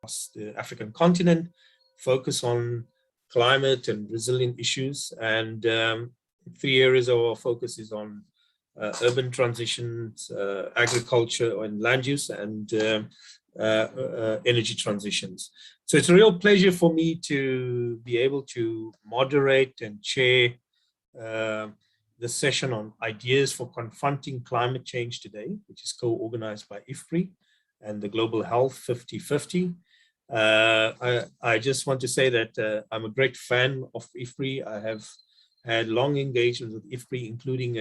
across the African continent, focus on climate and resilient issues. And 3 areas of our focus is on urban transitions, agriculture and land use, and energy transitions. So it's a real pleasure for me to be able to moderate and chair the session on ideas for confronting climate change today, which is co-organized by IFPRI and the Global Health 50/50. I just want to say that I'm a great fan of IFPRI. I have had long engagement with IFPRI, including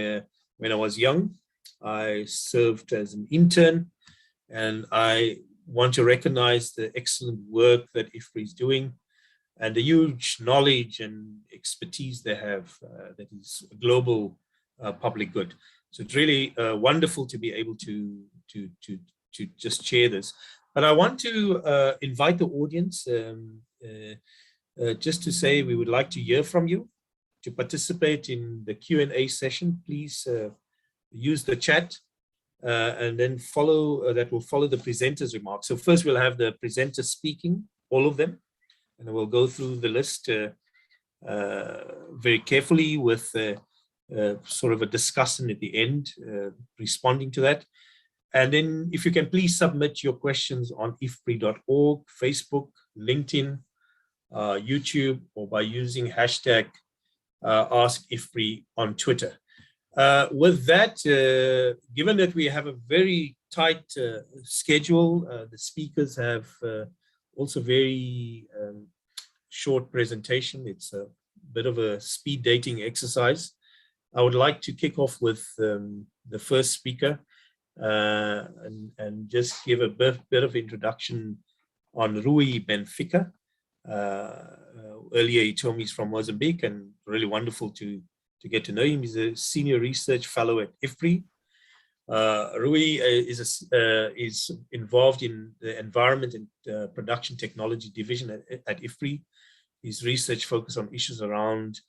when I was young. I served as an intern, and I want to recognize the excellent work that IFPRI is doing and the huge knowledge and expertise they have that is a global public good. So it's really wonderful to be able to just share this. But I want to invite the audience just to say we would like to hear from you. To participate in the Q&A session, please use the chat and then that will follow the presenter's remarks. So first we'll have the presenter speaking, all of them, and we'll go through the list very carefully with sort of a discussion at the end, responding to that. And then if you can please submit your questions on ifpri.org, Facebook, LinkedIn, YouTube, or by using hashtag AskIFPRI on Twitter. With that, given that we have a very tight schedule, the speakers have also very short presentation. It's a bit of a speed dating exercise. I would like to kick off with the first speaker and just give a bit of introduction on Rui Benfica. Earlier he told me he's from Mozambique, and really wonderful to get to know him. He's a senior research fellow at IFPRI. Rui is involved in the environment and production technology division at IFPRI. His research focuses on issues around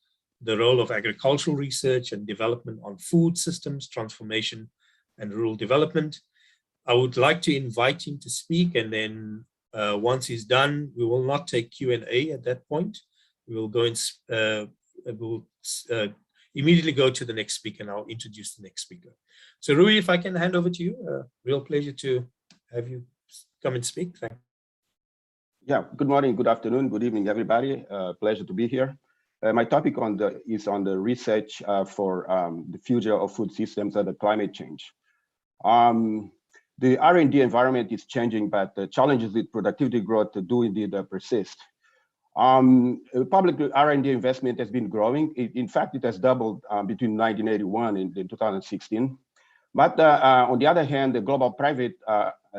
the role of agricultural research and development on food systems, transformation, and rural development. I would like to invite him to speak, and then once he's done, we will not take Q&A at that point. We will go immediately go to the next speaker, and I'll introduce the next speaker. So Rui, if I can hand over to you, real pleasure to have you come and speak. Thank you. Yeah, good morning, good afternoon, good evening, everybody. Pleasure to be here. My topic is on the research for the future of food systems and the climate change. The R&D environment is changing, but the challenges with productivity growth do indeed persist. Public R&D investment has been growing. In fact, it has doubled between 1981 and 2016. But on the other hand, the global private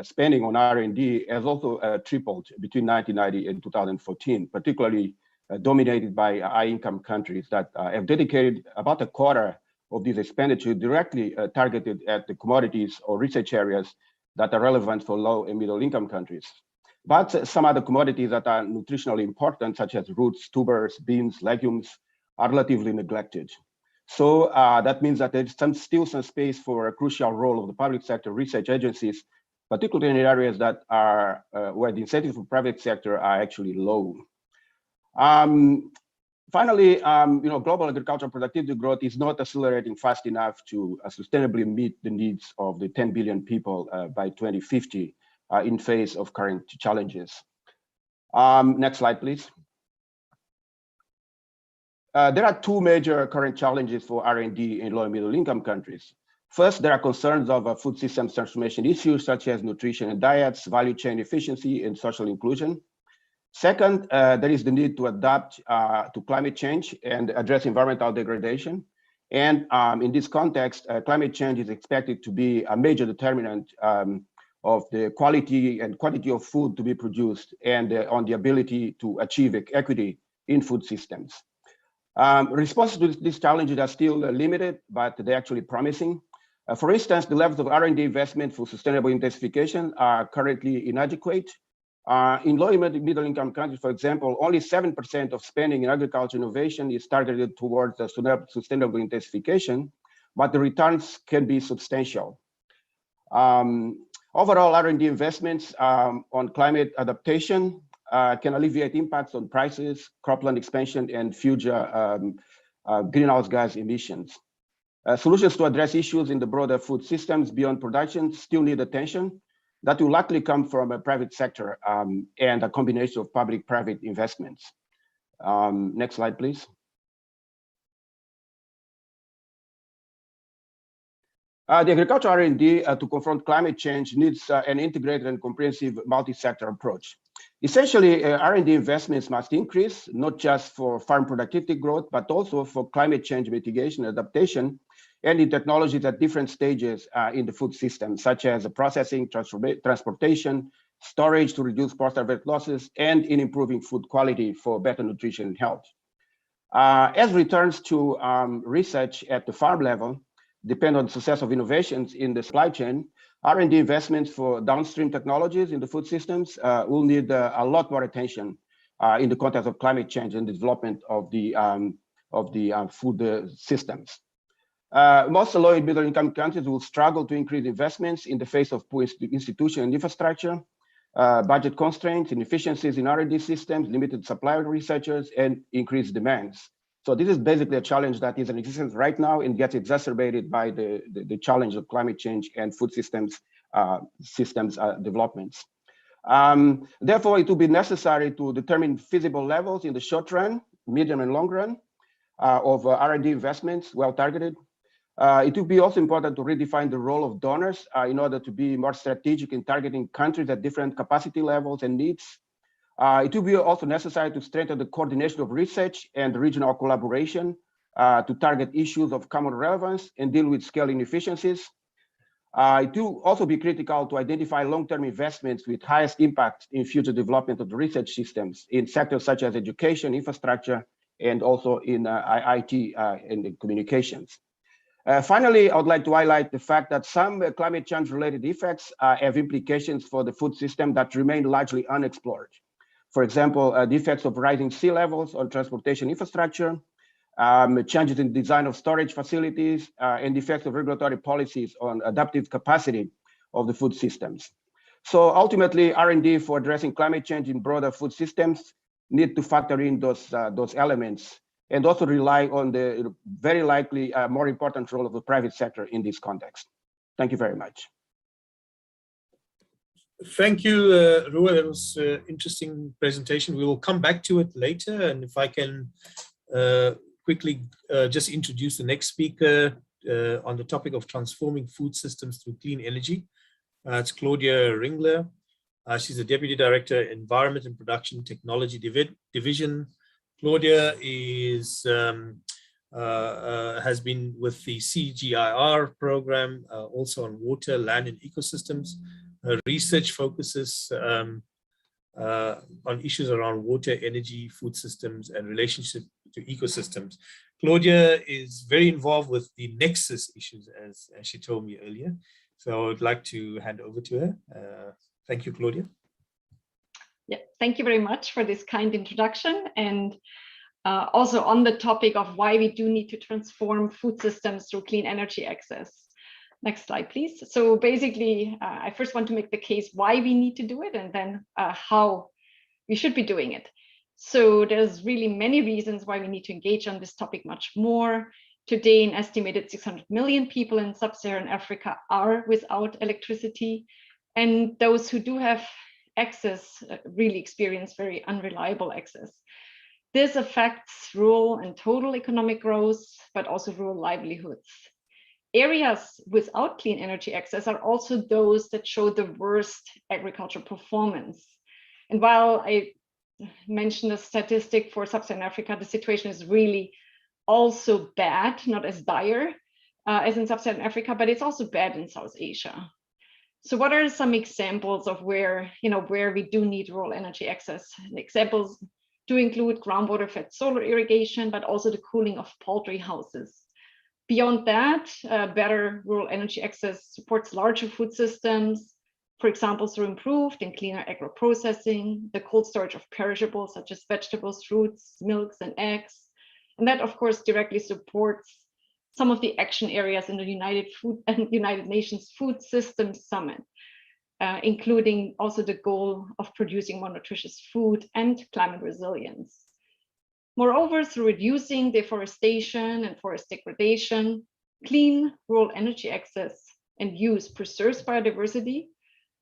spending on R&D has also tripled between 1990 and 2014, particularly dominated by high-income countries that have dedicated about a quarter of this expenditure directly targeted at the commodities or research areas that are relevant for low and middle-income countries. But some other commodities that are nutritionally important, such as roots, tubers, beans, legumes, are relatively neglected. So that means that there's still some space for a crucial role of the public sector research agencies, particularly in areas that are where the incentives for private sector are actually low. Finally, global agricultural productivity growth is not accelerating fast enough to sustainably meet the needs of the 10 billion people by 2050 in face of current challenges. Next slide, please. There are two major current challenges for R&D in low and middle income countries. First, there are concerns of food systems transformation issues such as nutrition and diets, value chain efficiency, and social inclusion. Second, there is the need to adapt to climate change and address environmental degradation. And in this context, climate change is expected to be a major determinant of the quality and quantity of food to be produced and on the ability to achieve equity in food systems. Responses to these challenges are still limited, but they're actually promising. For instance, the levels of R&D investment for sustainable intensification are currently inadequate. In low and middle income countries, for example, only 7% of spending in agriculture innovation is targeted towards sustainable intensification, but the returns can be substantial. Overall, R&D investments on climate adaptation can alleviate impacts on prices, cropland expansion, and future greenhouse gas emissions. Solutions to address issues in the broader food systems beyond production still need attention. That will likely come from a private sector and a combination of public-private investments. Next slide, please. The agricultural R&D to confront climate change needs an integrated and comprehensive multi-sector approach. Essentially, R&D investments must increase, not just for farm productivity growth, but also for climate change mitigation, adaptation, and in technologies at different stages in the food system, such as processing, transportation, storage to reduce post-harvest losses, and in improving food quality for better nutrition and health. As returns to research at the farm level depend on the success of innovations in the supply chain, R&D investments for downstream technologies in the food systems will need a lot more attention in the context of climate change and development of the food systems. Most low and middle income countries will struggle to increase investments in the face of poor institution and infrastructure, budget constraints, inefficiencies in R&D systems, limited supply of researchers, and increased demands. So this is basically a challenge that is in existence right now and gets exacerbated by the challenge of climate change and food systems developments. Therefore, it will be necessary to determine feasible levels in the short run, medium and long run of R&D investments, well targeted. It will be also important to redefine the role of donors in order to be more strategic in targeting countries at different capacity levels and needs. It will be also necessary to strengthen the coordination of research and regional collaboration to target issues of common relevance and deal with scale inefficiencies. It will also be critical to identify long-term investments with highest impact in future development of the research systems in sectors such as education, infrastructure, and also in IT and communications. Finally, I would like to highlight the fact that some climate change-related effects have implications for the food system that remain largely unexplored. For example, the effects of rising sea levels on transportation infrastructure, changes in design of storage facilities, and the effects of regulatory policies on adaptive capacity of the food systems. So ultimately, R&D for addressing climate change in broader food systems need to factor in those elements and also rely on the very likely more important role of the private sector in this context. Thank you very much. Thank you, Rua. That was an interesting presentation. We will come back to it later. And if I can quickly just introduce the next speaker on the topic of transforming food systems through clean energy. It's Claudia Ringler. She's the Deputy Director, Environment and Production Technology Division. Claudia is has been with the CGIAR program, also on water, land, and ecosystems. Her research focuses on issues around water, energy, food systems, and relationship to ecosystems. Claudia is very involved with the nexus issues, as she told me earlier. So I would like to hand over to her. Thank you, Claudia. Yeah, thank you very much for this kind introduction, and also on the topic of why we do need to transform food systems through clean energy access. Next slide, please. So basically, I first want to make the case why we need to do it, and then how we should be doing it. So there's really many reasons why we need to engage on this topic much more. Today, an estimated 600 million people in sub-Saharan Africa are without electricity, and those who do have access really experience very unreliable access. This affects rural and total economic growth, but also rural livelihoods. Areas without clean energy access are also those that show the worst agricultural performance. And while I mentioned a statistic for sub-Saharan Africa, the situation is really also bad, not as dire as in sub-Saharan Africa, but it's also bad in South Asia. So what are some examples of where we do need rural energy access? The examples do include groundwater-fed solar irrigation, but also the cooling of poultry houses. Beyond that, better rural energy access supports larger food systems, for example, through improved and cleaner agro-processing, the cold storage of perishables such as vegetables, fruits, milks, and eggs. And that, of course, directly supports some of the action areas in the United Nations Food Systems Summit. including also the goal of producing more nutritious food and climate resilience. Moreover, through reducing deforestation and forest degradation, clean rural energy access and use preserves biodiversity,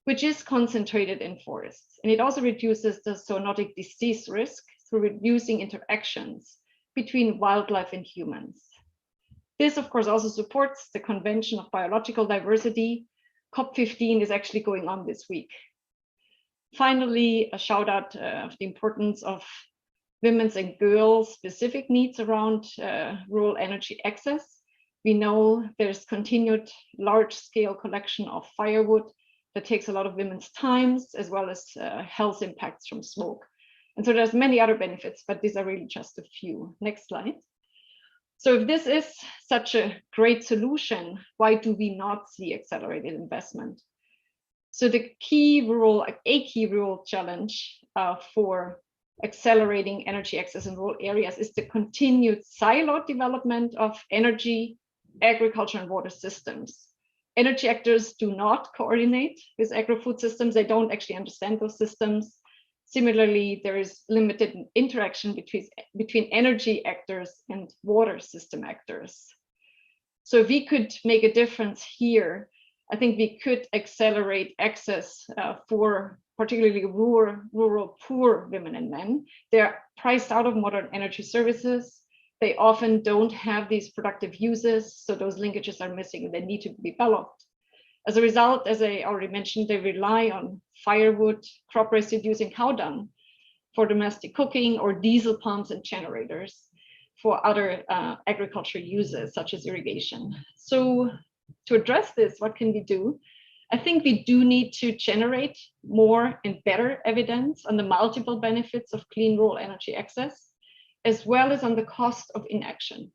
which is concentrated in forests. And it also reduces the zoonotic disease risk through reducing interactions between wildlife and humans. This, of course, also supports the Convention of Biological Diversity. COP15 is actually going on this week. Finally, a shout out of the importance of women's and girls' specific needs around rural energy access. We know there's continued large-scale collection of firewood that takes a lot of women's times, as well as health impacts from smoke. And so there's many other benefits, but these are really just a few. Next slide. So if this is such a great solution, why do we not see accelerated investment? So a key rural challenge for accelerating energy access in rural areas is the continued siloed development of energy, agriculture, and water systems. Energy actors do not coordinate with agri-food systems. They don't actually understand those systems. Similarly, there is limited interaction between energy actors and water system actors. So if we could make a difference here, I think we could accelerate access for particularly rural poor women and men. They're priced out of modern energy services. They often don't have these productive uses, so those linkages are missing and they need to be developed. As a result, as I already mentioned, they rely on firewood, crop residues, and cow dung for domestic cooking, or diesel pumps and generators for other agricultural uses, such as irrigation. So to address this, what can we do? I think we do need to generate more and better evidence on the multiple benefits of clean rural energy access, as well as on the cost of inaction.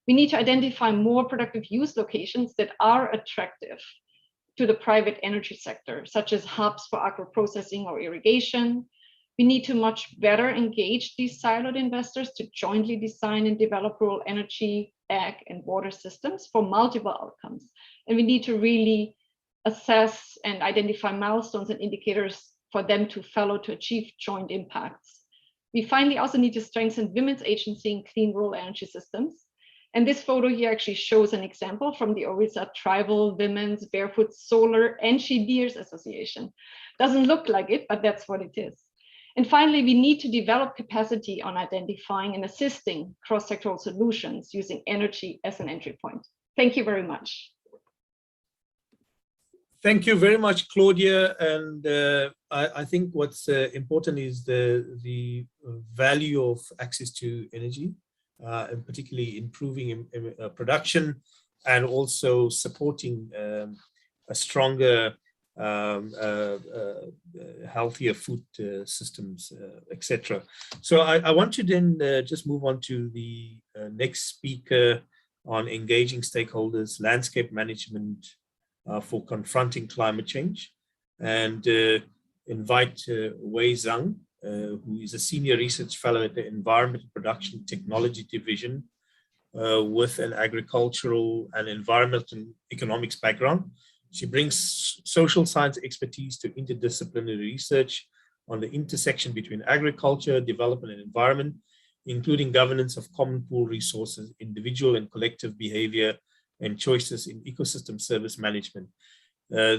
We need to identify more productive use locations that are attractive to the private energy sector, such as hubs for agro-processing or irrigation. We need to much better engage these siloed investors to jointly design and develop rural energy, ag, and water systems for multiple outcomes. And we need to really assess and identify milestones and indicators for them to follow to achieve joint impacts. We finally also need to strengthen women's agency in clean rural energy systems. And this photo here actually shows an example from the Orissa Tribal Women's Barefoot Solar Engineers Association. Doesn't look like it, but that's what it is. And finally, we need to develop capacity on identifying and assisting cross-sectoral solutions using energy as an entry point. Thank you very much. Thank you very much, Claudia. And I think what's important is the value of access to energy, and particularly improving production and also supporting a stronger, healthier food systems, etc. So I want to then just move on to the next speaker on engaging stakeholders, landscape management for confronting climate change, and invite Wei Zhang, who is a senior research fellow at the Environmental Production Technology Division with an agricultural and environmental economics background. She brings social science expertise to interdisciplinary research on the intersection between agriculture, development, and environment, including governance of common pool resources, individual and collective behavior, and choices in ecosystem service management.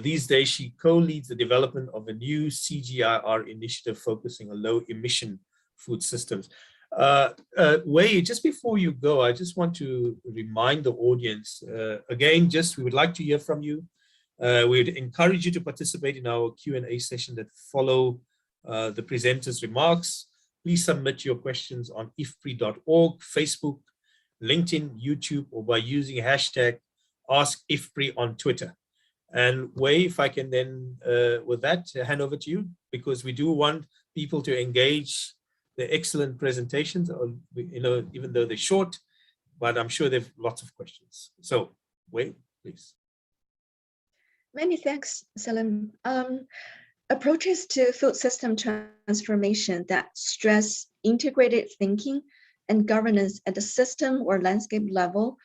These days, she co-leads the development of a new CGIAR initiative focusing on low-emission food systems. Wei, just before you go, I just want to remind the audience, again, we would like to hear from you. We would encourage you to participate in our Q&A session that follow the presenter's remarks. Please submit your questions on ifpri.org, Facebook, LinkedIn, YouTube, or by using hashtag AskIFPRI on Twitter. And Wei, if I can then, with that, hand over to you, because we do want people to engage the excellent presentations, or, even though they're short, but I'm sure they've lots of questions. So, Wei, please. Many thanks, Salim. Approaches to food system transformation that stress integrated thinking and governance at the system or landscape level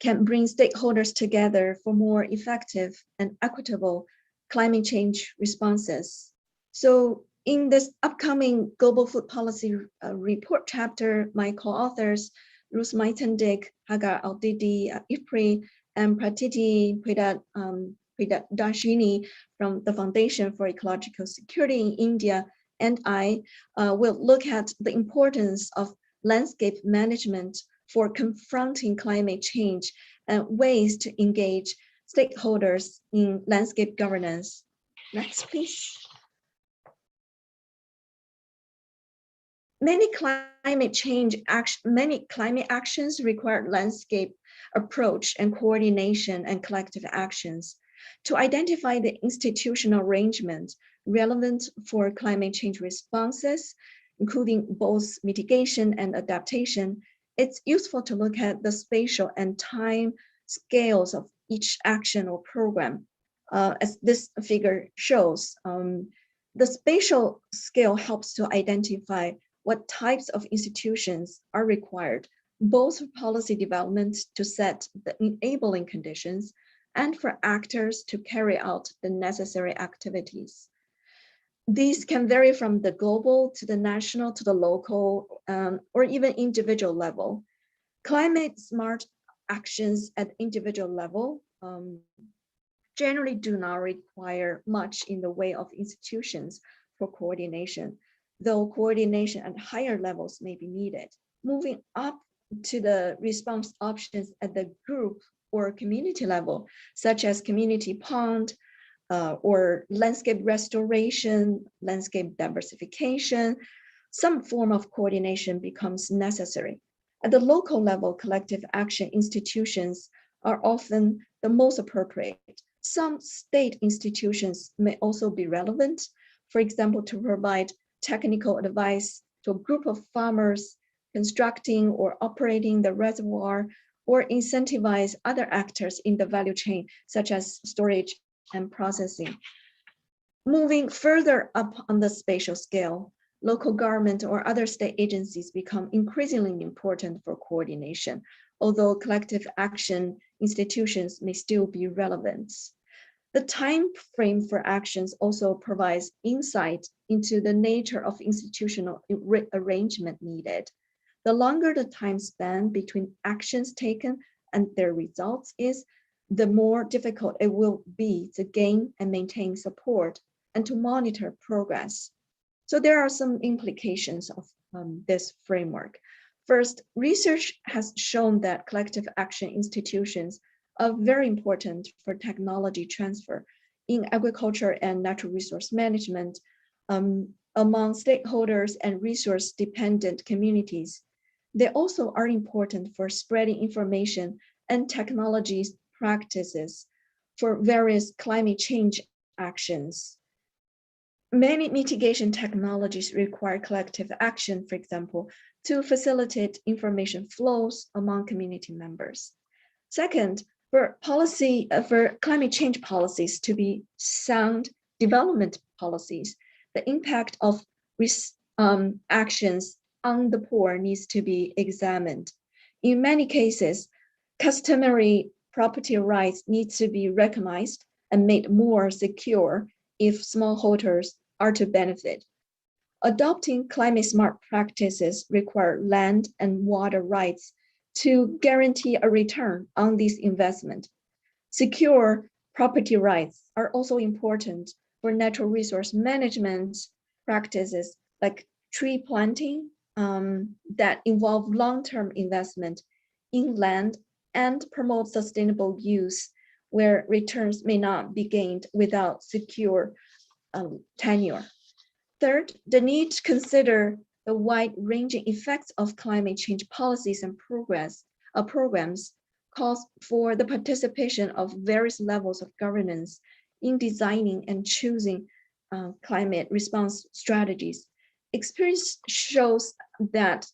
can bring stakeholders together for more effective and equitable climate change responses. So in this upcoming Global Food Policy Report chapter, my co-authors, Ruth Maitendik, Hagar Al-Didi, IFPRI, and Pratiti Dashini from the Foundation for Ecological Security in India, and I will look at the importance of landscape management for confronting climate change and ways to engage stakeholders in landscape governance. Next, please. Many climate actions require landscape approach and coordination and collective actions. To identify the institutional arrangement relevant for climate change responses, including both mitigation and adaptation, it's useful to look at the spatial and time scales of each action or program. As this figure shows, the spatial scale helps to identify what types of institutions are required, both for policy development to set the enabling conditions and for actors to carry out the necessary activities. These can vary from the global to the national to the local or even individual level. Climate smart actions at individual level generally do not require much in the way of institutions for coordination, though coordination at higher levels may be needed. Moving up to the response options at the group or community level, such as community pond or landscape restoration, landscape diversification, some form of coordination becomes necessary. At the local level, collective action institutions are often the most appropriate. Some state institutions may also be relevant, for example, to provide technical advice to a group of farmers constructing or operating the reservoir, or incentivize other actors in the value chain, such as storage and processing. Moving further up on the spatial scale, local government or other state agencies become increasingly important for coordination, although collective action institutions may still be relevant. The time frame for actions also provides insight into the nature of institutional arrangement needed. The longer the time span between actions taken and their results is, the more difficult it will be to gain and maintain support and to monitor progress. So there are some implications of this framework. First, research has shown that collective action institutions are very important for technology transfer in agriculture and natural resource management among stakeholders and resource-dependent communities. They also are important for spreading information and technology practices for various climate change actions. Many mitigation technologies require collective action, for example, to facilitate information flows among community members. Second, for climate change policies to be sound development policies, the impact of actions on the poor needs to be examined. In many cases, customary property rights need to be recognized and made more secure if smallholders are to benefit. Adopting climate smart practices require land and water rights to guarantee a return on this investment. Secure property rights are also important for natural resource management practices like tree planting that involve long-term investment in land and promote sustainable use where returns may not be gained without secure tenure. Third, the need to consider the wide-ranging effects of climate change policies and programs calls for the participation of various levels of governance in designing and choosing climate response strategies. Experience shows that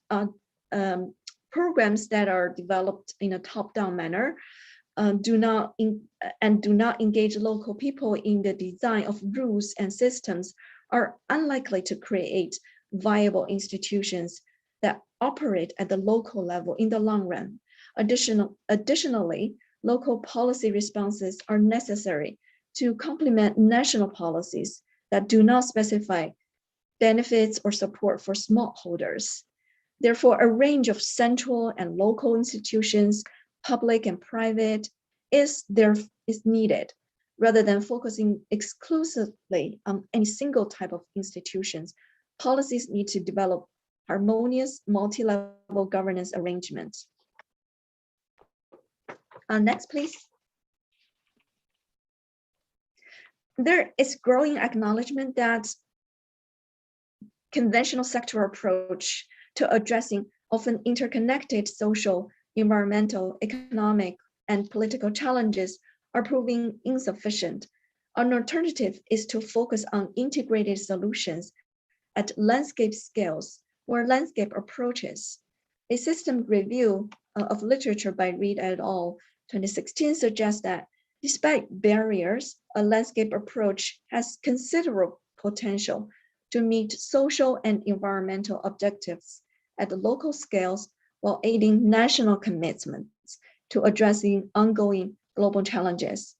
programs that are developed in a top-down manner do not engage local people in the design of rules and systems are unlikely to create viable institutions that operate at the local level in the long run. Additionally, local policy responses are necessary to complement national policies that do not specify benefits or support for smallholders. Therefore, a range of central and local institutions, public and private, is needed, rather than focusing exclusively on any single type of institutions. Policies need to develop harmonious multi-level governance arrangements. Next, please. There is growing acknowledgement that conventional sector approach to addressing often interconnected social, environmental, economic, and political challenges are proving insufficient. An alternative is to focus on integrated solutions at landscape scales or landscape approaches. A system review of literature by Reed et al. 2016 suggests that despite barriers, a landscape approach has considerable potential to meet social and environmental objectives at the local scales while aiding national commitments to addressing ongoing global challenges.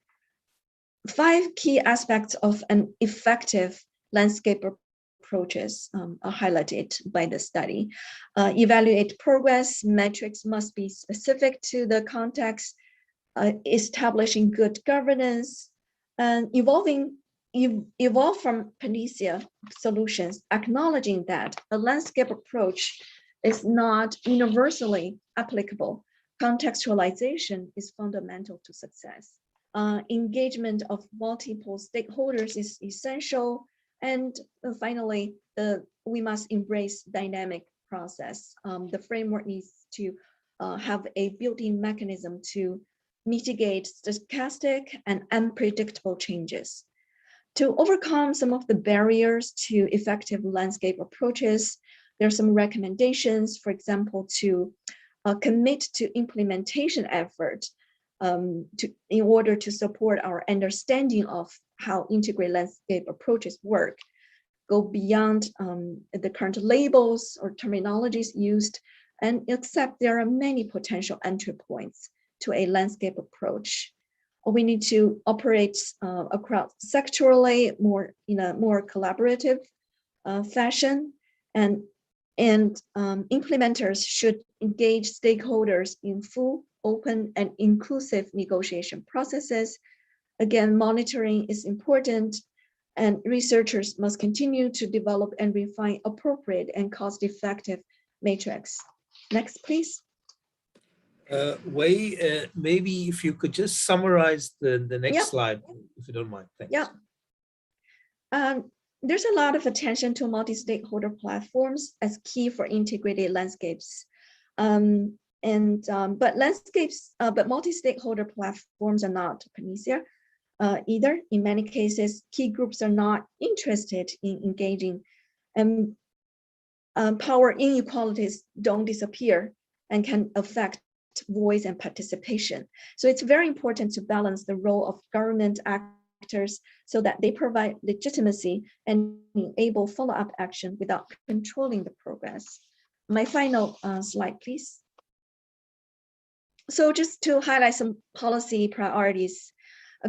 5 key aspects of an effective landscape approaches are highlighted by the study. Evaluate progress, metrics must be specific to the context, establishing good governance, and evolve from panacea solutions, acknowledging that a landscape approach is not universally applicable. Contextualization is fundamental to success. Engagement of multiple stakeholders is essential. And finally, we must embrace dynamic process. The framework needs to have a built-in mechanism to mitigate stochastic and unpredictable changes. To overcome some of the barriers to effective landscape approaches, there are some recommendations, for example, to commit to implementation efforts in order to support our understanding of how integrated landscape approaches work, go beyond the current labels or terminologies used, and accept there are many potential entry points to a landscape approach. We need to operate across sectorally in a more collaborative fashion, and implementers should engage stakeholders in full, open, and inclusive negotiation processes. Again, monitoring is important, and researchers must continue to develop and refine appropriate and cost-effective metrics. Next, please. Wei, maybe if you could just summarize the next slide, if you don't mind. Thanks. Yeah. There's a lot of attention to multi-stakeholder platforms as key for integrated landscapes. But multi-stakeholder platforms are not panacea either. In many cases, key groups are not interested in engaging, and power inequalities don't disappear and can affect voice and participation. So it's very important to balance the role of government actors so that they provide legitimacy and enable follow-up action without controlling the progress. My final slide, please. So just to highlight some policy priorities,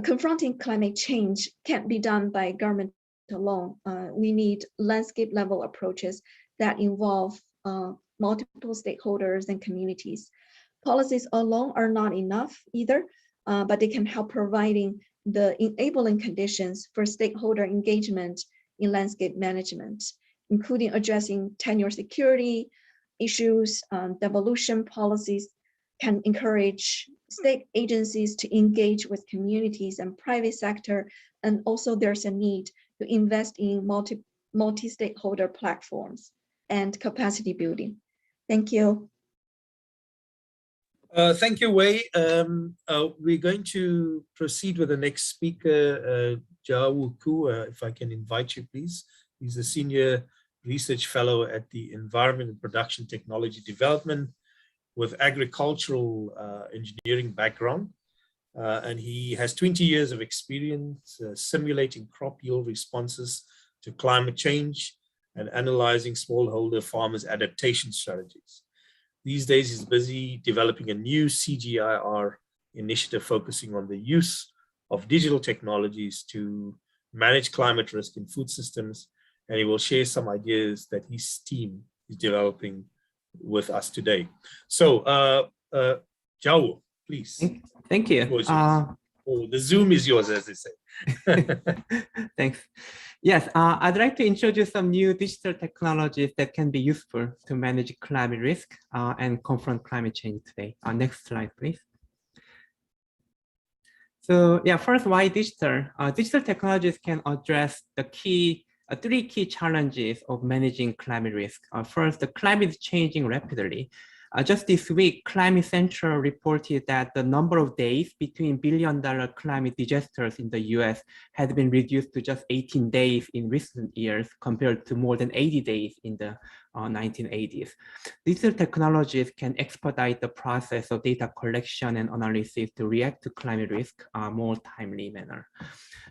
confronting climate change can't be done by government alone. We need landscape level approaches that involve multiple stakeholders and communities. Policies alone are not enough either, but they can help providing the enabling conditions for stakeholder engagement in landscape management, including addressing tenure security issues. Devolution policies can encourage state agencies to engage with communities and private sector, and also there's a need to invest in multi-stakeholder platforms and capacity building. Thank you. Thank you, Wei. We're going to proceed with the next speaker, Jiawu Ku, if I can invite you, please. He's a senior research fellow at the Environment and Production Technology Development with agricultural engineering background. And he has 20 years of experience simulating crop yield responses to climate change and analyzing smallholder farmers' adaptation strategies. These days, he's busy developing a new CGIAR initiative focusing on the use of digital technologies to manage climate risk in food systems. And he will share some ideas that his team is developing with us today. So, Jao, please. Thank you. Oh, the Zoom is yours, as they say. Thanks. Yes, I'd like to introduce some new digital technologies that can be useful to manage climate risk and confront climate change today. Next slide, please. So yeah, first, why digital? Digital technologies can address the three key challenges of managing climate risk. First, the climate is changing rapidly. Just this week, Climate Central reported that the number of days between billion-dollar climate disasters in the US had been reduced to just 18 days in recent years compared to more than 80 days in the 1980s. Digital technologies can expedite the process of data collection and analysis to react to climate risk more timely manner.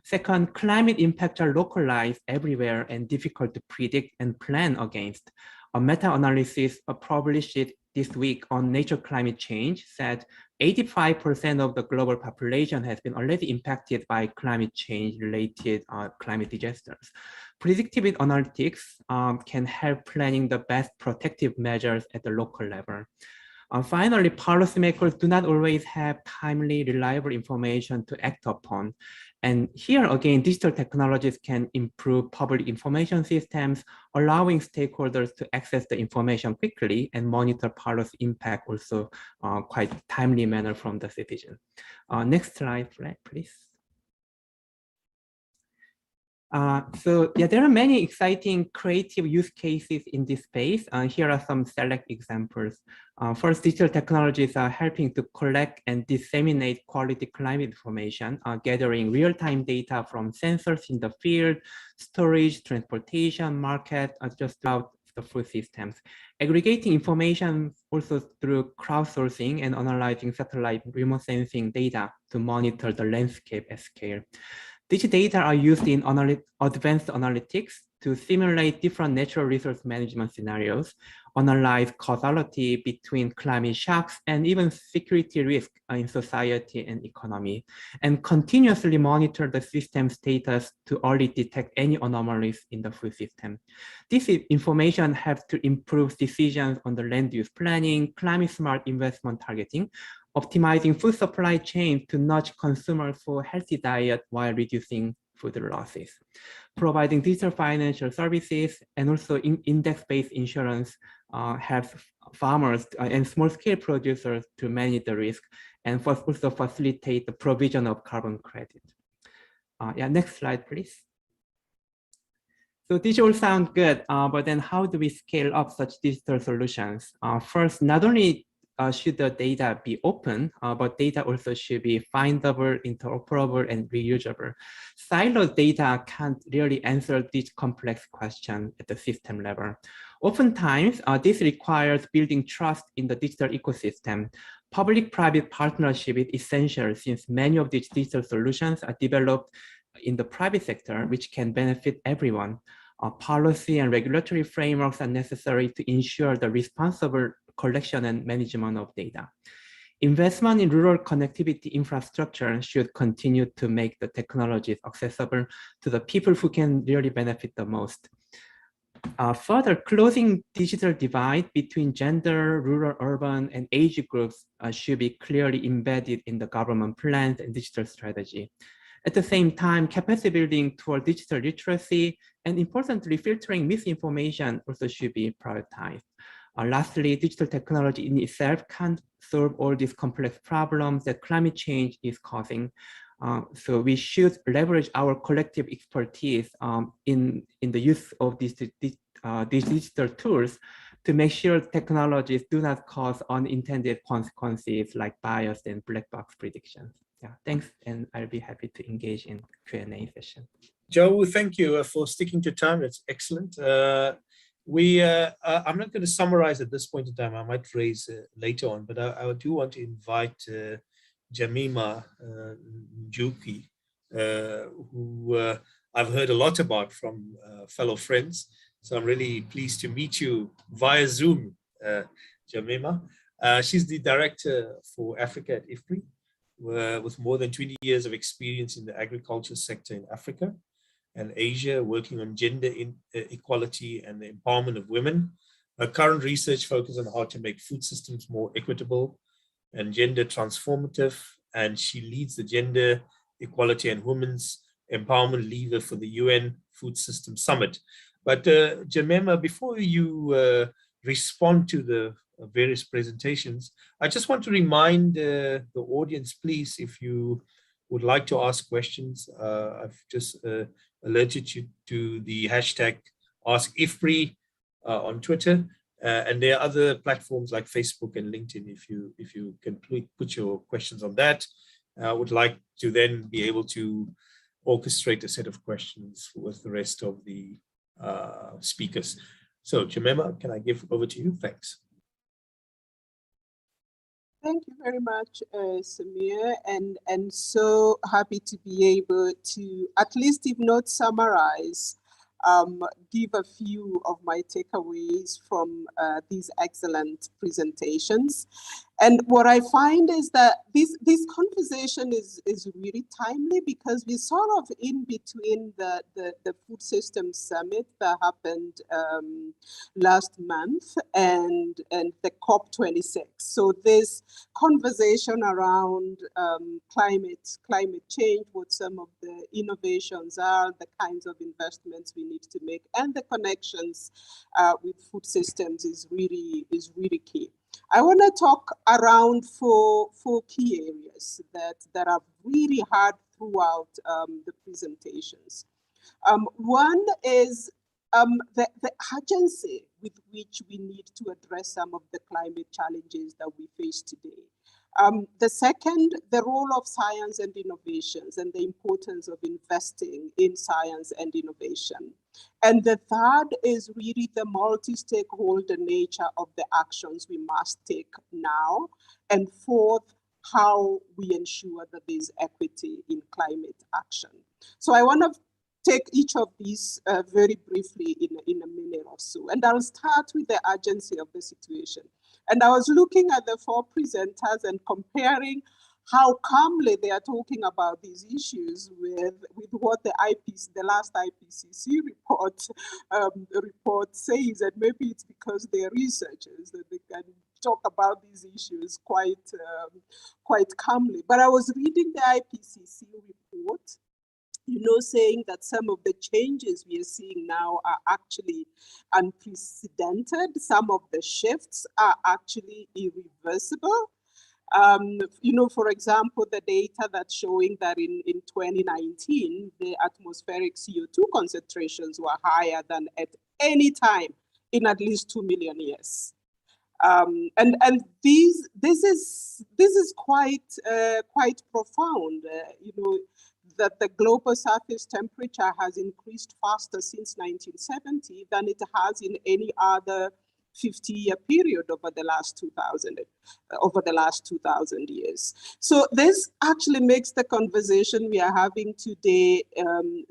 Second, climate impacts are localized everywhere and difficult to predict and plan against. A meta-analysis published this week on Nature Climate Change said 85% of the global population has been already impacted by climate change-related climate disasters. Predictive analytics can help planning the best protective measures at the local level. Finally, policymakers do not always have timely, reliable information to act upon. And here again, digital technologies can improve public information systems, allowing stakeholders to access the information quickly and monitor policy impact also quite timely manner from the citizen. Next slide, please. So yeah, there are many exciting creative use cases in this space. Here are some select examples. First, digital technologies are helping to collect and disseminate quality climate information, gathering real-time data from sensors in the field, storage, transportation, market, just throughout the food systems. Aggregating information also through crowdsourcing and analyzing satellite remote sensing data to monitor the landscape at scale. These data are used in advanced analytics to simulate different natural resource management scenarios, analyze causality between climate shocks and even security risk in society and economy, and continuously monitor the system status to early detect any anomalies in the food system. This information helps to improve decisions on the land use planning, climate smart investment targeting, optimizing food supply chain to nudge consumers for healthy diet while reducing food losses. Providing digital financial services and also index-based insurance helps farmers and small-scale producers to manage the risk and also facilitate the provision of carbon credit. Yeah, next slide, please. So these all sound good, but then how do we scale up such digital solutions? First, not only should the data be open, but data also should be findable, interoperable, and reusable. Siloed data can't really answer this complex question at the system level. Oftentimes, this requires building trust in the digital ecosystem. Public-private partnership is essential since many of these digital solutions are developed in the private sector, which can benefit everyone. Policy and regulatory frameworks are necessary to ensure the responsible collection and management of data. Investment in rural connectivity infrastructure should continue to make the technologies accessible to the people who can really benefit the most. Further, closing digital divide between gender, rural, urban, and age groups should be clearly embedded in the government plans and digital strategy. At the same time, capacity building toward digital literacy and importantly, filtering misinformation also should be prioritized. Lastly, digital technology in itself can't solve all these complex problems that climate change is causing. So we should leverage our collective expertise in the use of these digital tools to make sure technologies do not cause unintended consequences like bias and black box predictions. Yeah, thanks, and I'll be happy to engage in Q&A session. Joe, thank you for sticking to time. That's excellent. I'm not going to summarize at this point in time. I might raise later on, but I do want to invite Jamima Njuki, who I've heard a lot about from fellow friends. So I'm really pleased to meet you via Zoom, Jamima. She's the director for Africa at IFPRI, with more than 20 years of experience in the agriculture sector in Africa and Asia, working on gender equality and the empowerment of women. Her current research focuses on how to make food systems more equitable and gender transformative, and she leads the Gender Equality and Women's Empowerment Lever for the UN Food System Summit. But Jamima, before you respond to the various presentations, I just want to remind the audience, please, if you would like to ask questions, I've just alerted you to the hashtag #AskIFPRI on Twitter. And there are other platforms like Facebook and LinkedIn. If you can put your questions on that, I would like to then be able to orchestrate a set of questions with the rest of the speakers. So Jamima, can I give over to you? Thanks. Thank you very much, Samir, and so happy to be able to, at least if not summarize, give a few of my takeaways from these excellent presentations. And what I find is that this conversation is really timely because we're sort of in between the Food Systems Summit that happened last month and the COP26. So this conversation around climate change, what some of the innovations are, the kinds of investments we need to make, and the connections with food systems is really key. I want to talk around four key areas that are really hard throughout the presentations. One is the urgency with which we need to address some of the climate challenges that we face today. The second, the role of science and innovations and the importance of investing in science and innovation. And the third is really the multi-stakeholder nature of the actions we must take now. And fourth, how we ensure that there's equity in climate action. So I want to take each of these very briefly in a minute or so. And I'll start with the urgency of the situation. And I was looking at the four presenters and comparing how calmly they are talking about these issues with what the last IPCC report says. And maybe it's because they're researchers that they can talk about these issues quite calmly. But I was reading the IPCC report, saying that some of the changes we are seeing now are actually unprecedented. Some of the shifts are actually irreversible. For example, the data that's showing that in 2019, the atmospheric CO2 concentrations were higher than at any time in at least 2 million years. And this is quite profound. That the global surface temperature has increased faster since 1970 than it has in any other 50-year period over the last 2,000 years. So this actually makes the conversation we are having today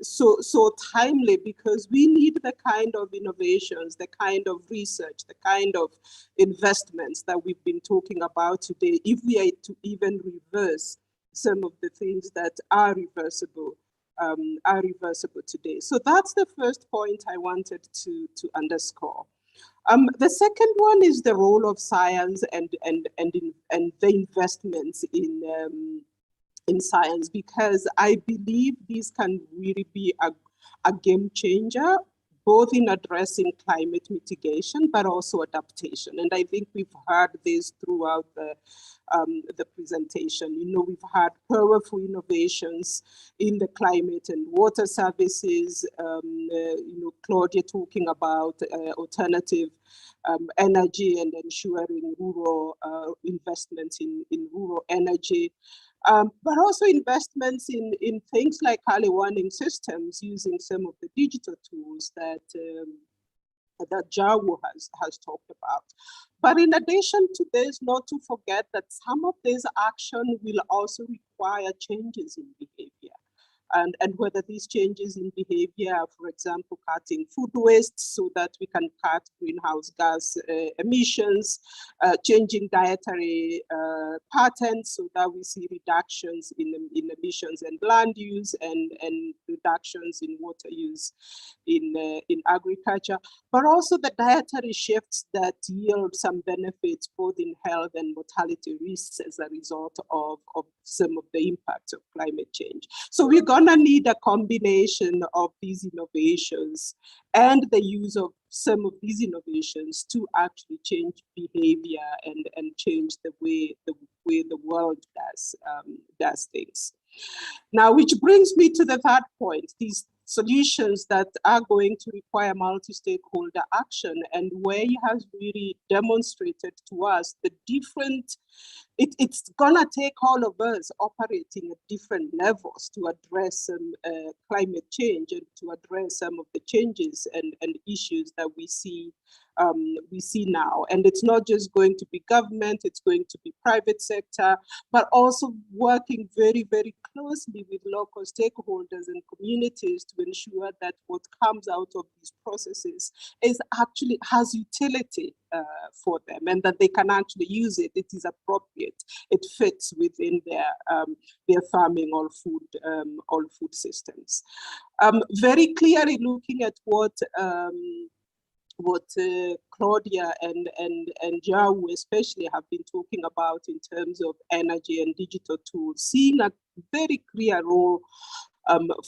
so timely, because we need the kind of innovations, the kind of research, the kind of investments that we've been talking about today, if we are to even reverse some of the things that are reversible today. So that's the first point I wanted to underscore. The second one is the role of science and the investments in science, because I believe these can really be a game changer, both in addressing climate mitigation, but also adaptation. And I think we've heard this throughout the presentation. We've had powerful innovations in the climate and water services. Claudia talking about alternative energy and ensuring rural investments in rural energy. But also investments in things like early warning systems, using some of the digital tools that Jawo has talked about. But in addition to this, not to forget that some of this action will also require changes in behavior. and whether these changes in behavior, for example, cutting food waste so that we can cut greenhouse gas emissions, changing dietary patterns so that we see reductions in emissions and land use and reductions in water use in agriculture, but also the dietary shifts that yield some benefits both in health and mortality risks as a result of some of the impacts of climate change. So we're gonna need a combination of these innovations and the use of some of these innovations to actually change behavior and change the way the world does things. Now, which brings me to the third point, these solutions that are going to require multi-stakeholder action, and where he has really demonstrated to us the different, it's gonna take all of us operating at different levels to address climate change and to address some of the changes and issues that we see now. And it's not just going to be government, it's going to be private sector, but also working very, very closely with local stakeholders and communities to ensure that what comes out of these processes is actually has utility for them, and that they can actually use it. It is appropriate. It fits within their farming or food systems. Very clearly looking at what Claudia and Jau especially have been talking about in terms of energy and digital tools, seeing a very clear role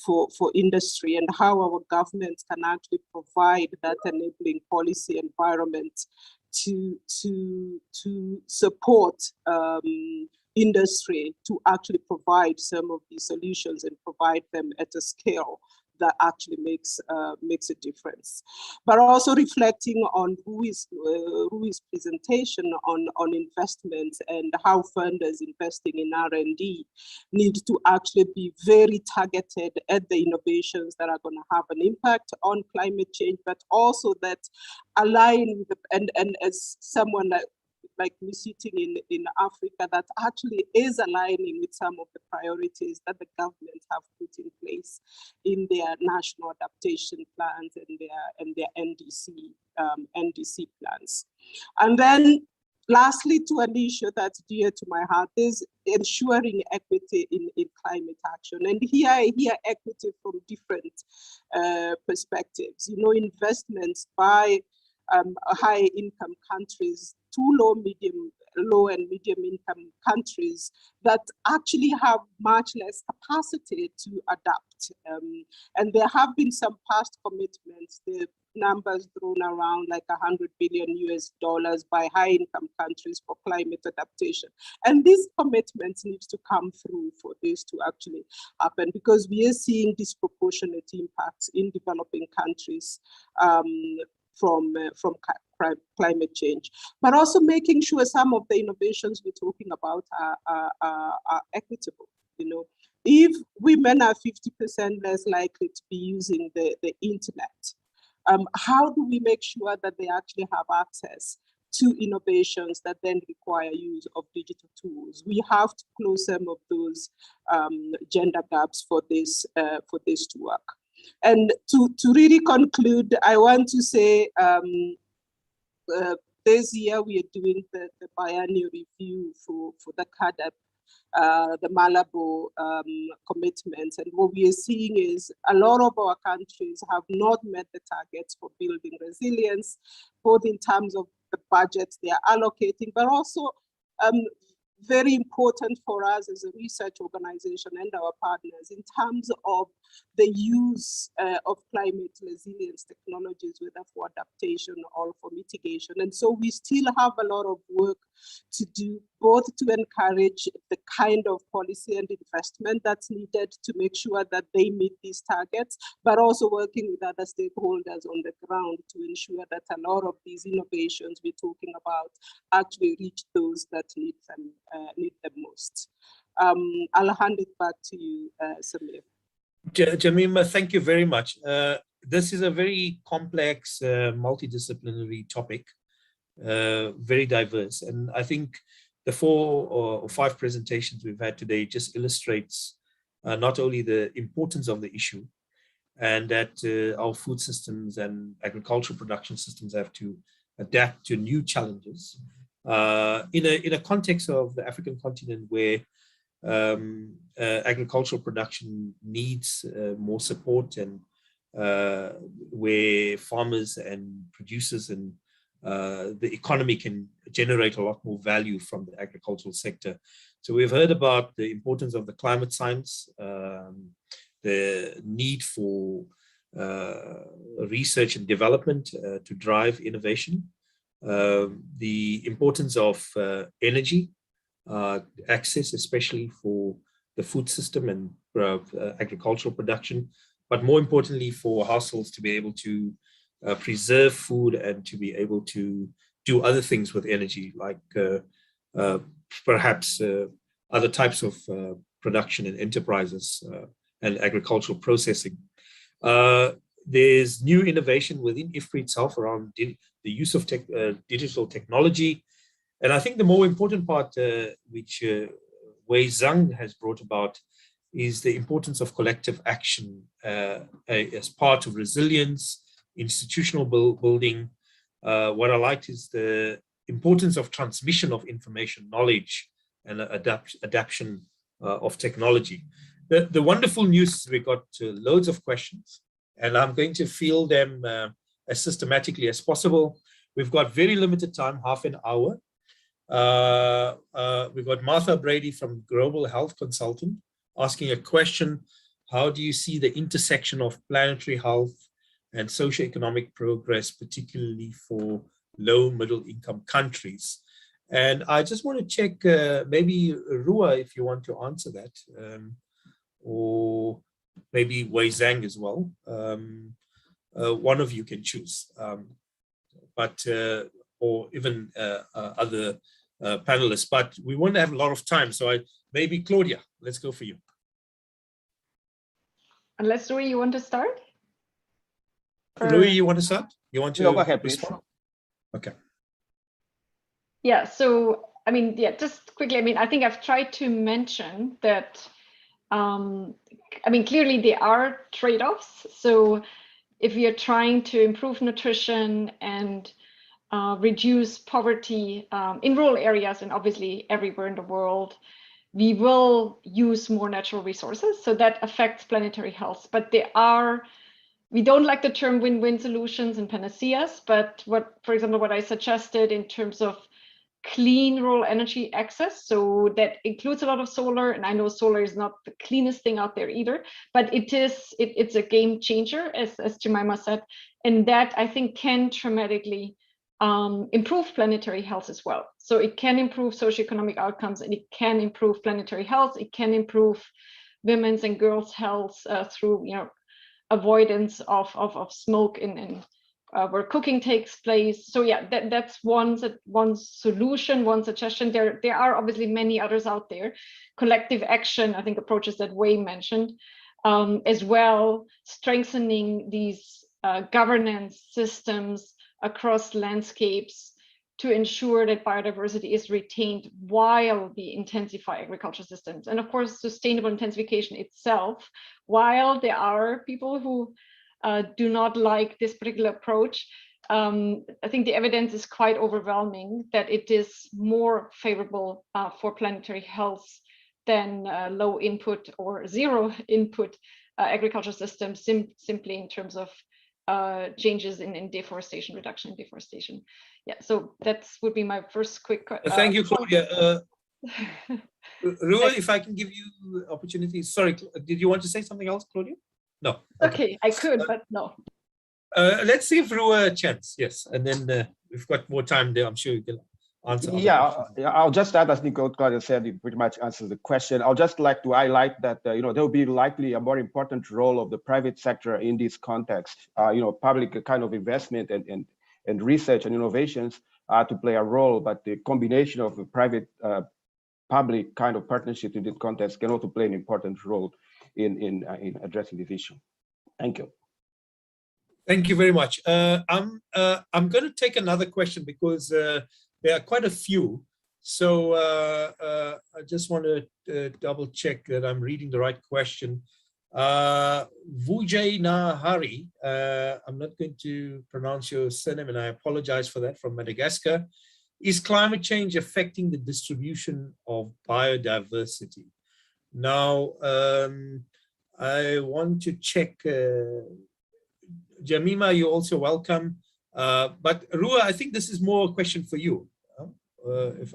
for industry and how our governments can actually provide that enabling policy environment to support industry to actually provide some of these solutions and provide them at a scale that actually makes a difference. But also reflecting on Rui's presentation on investments and how funders investing in R&D need to actually be very targeted at the innovations that are going to have an impact on climate change, but also that align with and as someone like me sitting in Africa, that actually is aligning with some of the priorities that the government have put in place in their national adaptation plans and their NDC plans. And then lastly, to an issue that's dear to my heart is ensuring equity in climate action. And here I hear equity from different perspectives. You know, investments by high income countries to low and medium income countries that actually have much less capacity to adapt. And there have been some past commitments, the numbers thrown around like $100 billion US by high income countries for climate adaptation. And these commitments need to come through for this to actually happen, because we are seeing disproportionate impacts in developing countries from climate change, but also making sure some of the innovations we're talking about are equitable. You know, if women are 50% less likely to be using the internet, how do we make sure that they actually have access to innovations that then require use of digital tools? We have to close some of those gender gaps for this to work. And to really conclude, I want to say this year we are doing the biennial review for the CADAP, the Malabo commitments. And what we are seeing is a lot of our countries have not met the targets for building resilience, both in terms of the budgets they are allocating, but also very important for us as a research organization and our partners in terms of the use of climate resilience technologies, whether for adaptation or for mitigation. And so we still have a lot of work to do, both to encourage the kind of policy and investment that's needed to make sure that they meet these targets, but also working with other stakeholders on the ground to ensure that a lot of these innovations we're talking about actually reach those that need them most. I'll hand it back to you, Samir. Jamima, thank you very much. This is a very complex, multidisciplinary topic, very diverse. And I think the 4 or 5 presentations we've had today just illustrates not only the importance of the issue, and that our food systems and agricultural production systems have to adapt to new challenges in a context of the African continent where agricultural production needs more support, and where farmers and producers and the economy can generate a lot more value from the agricultural sector. So we've heard about the importance of the climate science, the need for research and development to drive innovation, the importance of energy access, especially for the food system and agricultural production, but more importantly for households to be able to preserve food and to be able to do other things with energy, like perhaps other types of production and enterprises and agricultural processing. There's new innovation within IFPRI itself around the use of digital technology. And I think the more important part, which Wei Zhang has brought about, is the importance of collective action as part of resilience, institutional building. What I liked is the importance of transmission of information, knowledge, and adaptation of technology. The wonderful news is we got loads of questions, and I'm going to field them as systematically as possible. We've got very limited time, half an hour. We've got Martha Brady from Global Health Consultant asking a question: how do you see the intersection of planetary health and socioeconomic progress, particularly for low middle income countries? And I just want to check, maybe Rua, if you want to answer that, or maybe Wei Zhang as well. One of you can choose, or even other panelists, but we won't have a lot of time. So maybe Claudia, let's go for you. Unless Rui, you want to start? Louis, you want to start? You want to? No, go ahead, please. Respond? Okay. Yeah, so, I mean, yeah, just quickly, I mean, I think I've tried to mention that, I mean, clearly there are trade-offs. So if we are trying to improve nutrition and reduce poverty in rural areas and obviously everywhere in the world, we will use more natural resources. So that affects planetary health. But there are, we don't like the term win-win solutions and panaceas, but what, for example, what I suggested in terms of clean rural energy access, so that includes a lot of solar, and I know solar is not the cleanest thing out there either, but it's a game changer, as Jamima said, and that I think can dramatically improve planetary health as well. So it can improve socioeconomic outcomes, and it can improve planetary health. It can improve women's and girls' health through, you know, avoidance of smoke in where cooking takes place. So yeah, that's one solution, one suggestion. There are obviously many others out there. Collective action, I think, approaches that Wei mentioned, as well, strengthening these governance systems across landscapes to ensure that biodiversity is retained while we intensify agriculture systems. And of course, sustainable intensification itself, while there are people who do not like this particular approach, I think the evidence is quite overwhelming that it is more favorable for planetary health than low input or zero input agriculture systems, simply in terms of changes in deforestation, reduction in deforestation. Yeah, so that would be my first quick. Thank you, Claudia. Rua, if I can give you opportunity. Sorry, did you want to say something else, Claudia? No. Okay, I could, but no. Let's see if Rua chance. Yes, and then we've got more time there. I'm sure you can answer. Yeah, I'll just add, as Claudia said, it pretty much answers the question. I'll just like to highlight that you know, there will be likely a more important role of the private sector in this context. You know, public kind of investment and research and innovations to play a role, but the combination of the private public kind of partnership in this context can also play an important role in addressing this issue. Thank you. Thank you very much. I'm going to take another question because there are quite a few. So I just want to double check that I'm reading the right question. Vujay Nahari, I'm not going to pronounce your surname, and I apologize for that, from Madagascar. Is climate change affecting the distribution of biodiversity? Now, I want to check, Jamima, you're also welcome. But Rua, I think this is more a question for you, if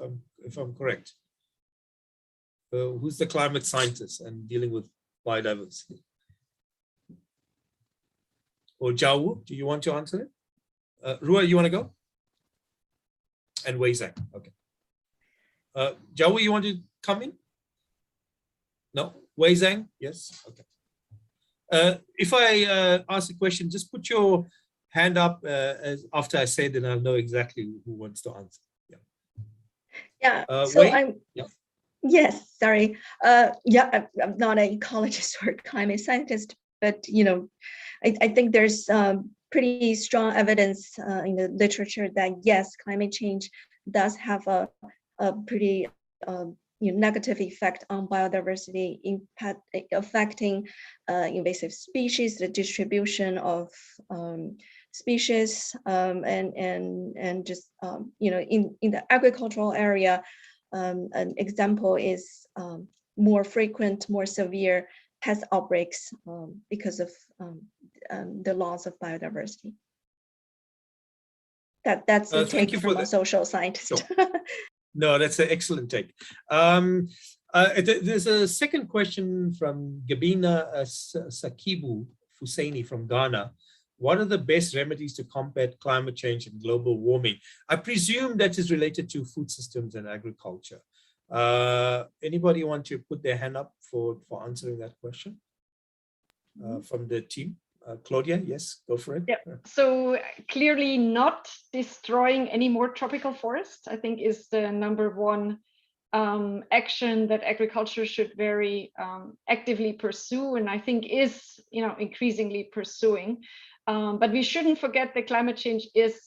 I'm correct. Who's the climate scientist and dealing with biodiversity? Or Jiawu, do you want to answer it? Rua, you want to go? And Wei Zhang, okay. Jiawu, you want to come in? No? Wei Zhang, yes, okay. If I ask a question, just put your hand up after I say it, then I'll know exactly who wants to answer. Yeah, so Wei? Yes, sorry. Yeah, I'm not an ecologist or climate scientist, but I think there's pretty strong evidence in the literature that yes, climate change does have a pretty negative effect on biodiversity, affecting invasive species, the distribution of species, and just in the agricultural area. An example is more frequent, more severe pest outbreaks because of the loss of biodiversity. That's a take from a social scientist. Sure. No, that's an excellent take. There's a second question from Gabina Sakibu Fusaini from Ghana. What are the best remedies to combat climate change and global warming? I presume that is related to food systems and agriculture. Anybody want to put their hand up for answering that question from the team? Claudia, yes, go for it. Yeah. So clearly not destroying any more tropical forests, I think, is the number one action that agriculture should very actively pursue, and I think is increasingly pursuing. But we shouldn't forget that climate change is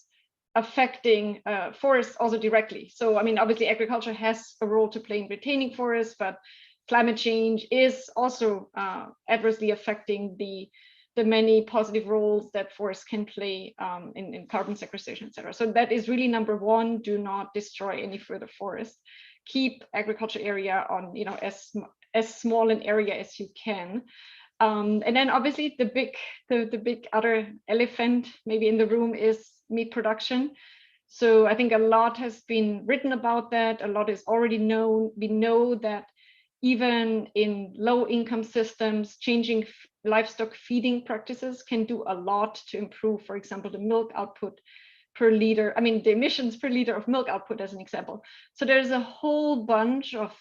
affecting forests also directly. So, I mean, obviously agriculture has a role to play in retaining forests, but climate change is also adversely affecting the many positive roles that forests can play in carbon sequestration, etc. So that is really number one: do not destroy any further forests. Keep agriculture area on as small an area as you can. And then obviously the big other elephant maybe in the room is meat production. So I think a lot has been written about that. A lot is already known. We know that even in low income systems, changing livestock feeding practices can do a lot to improve, for example, the milk output per liter. I mean, the emissions per liter of milk output as an example. So there's a whole bunch of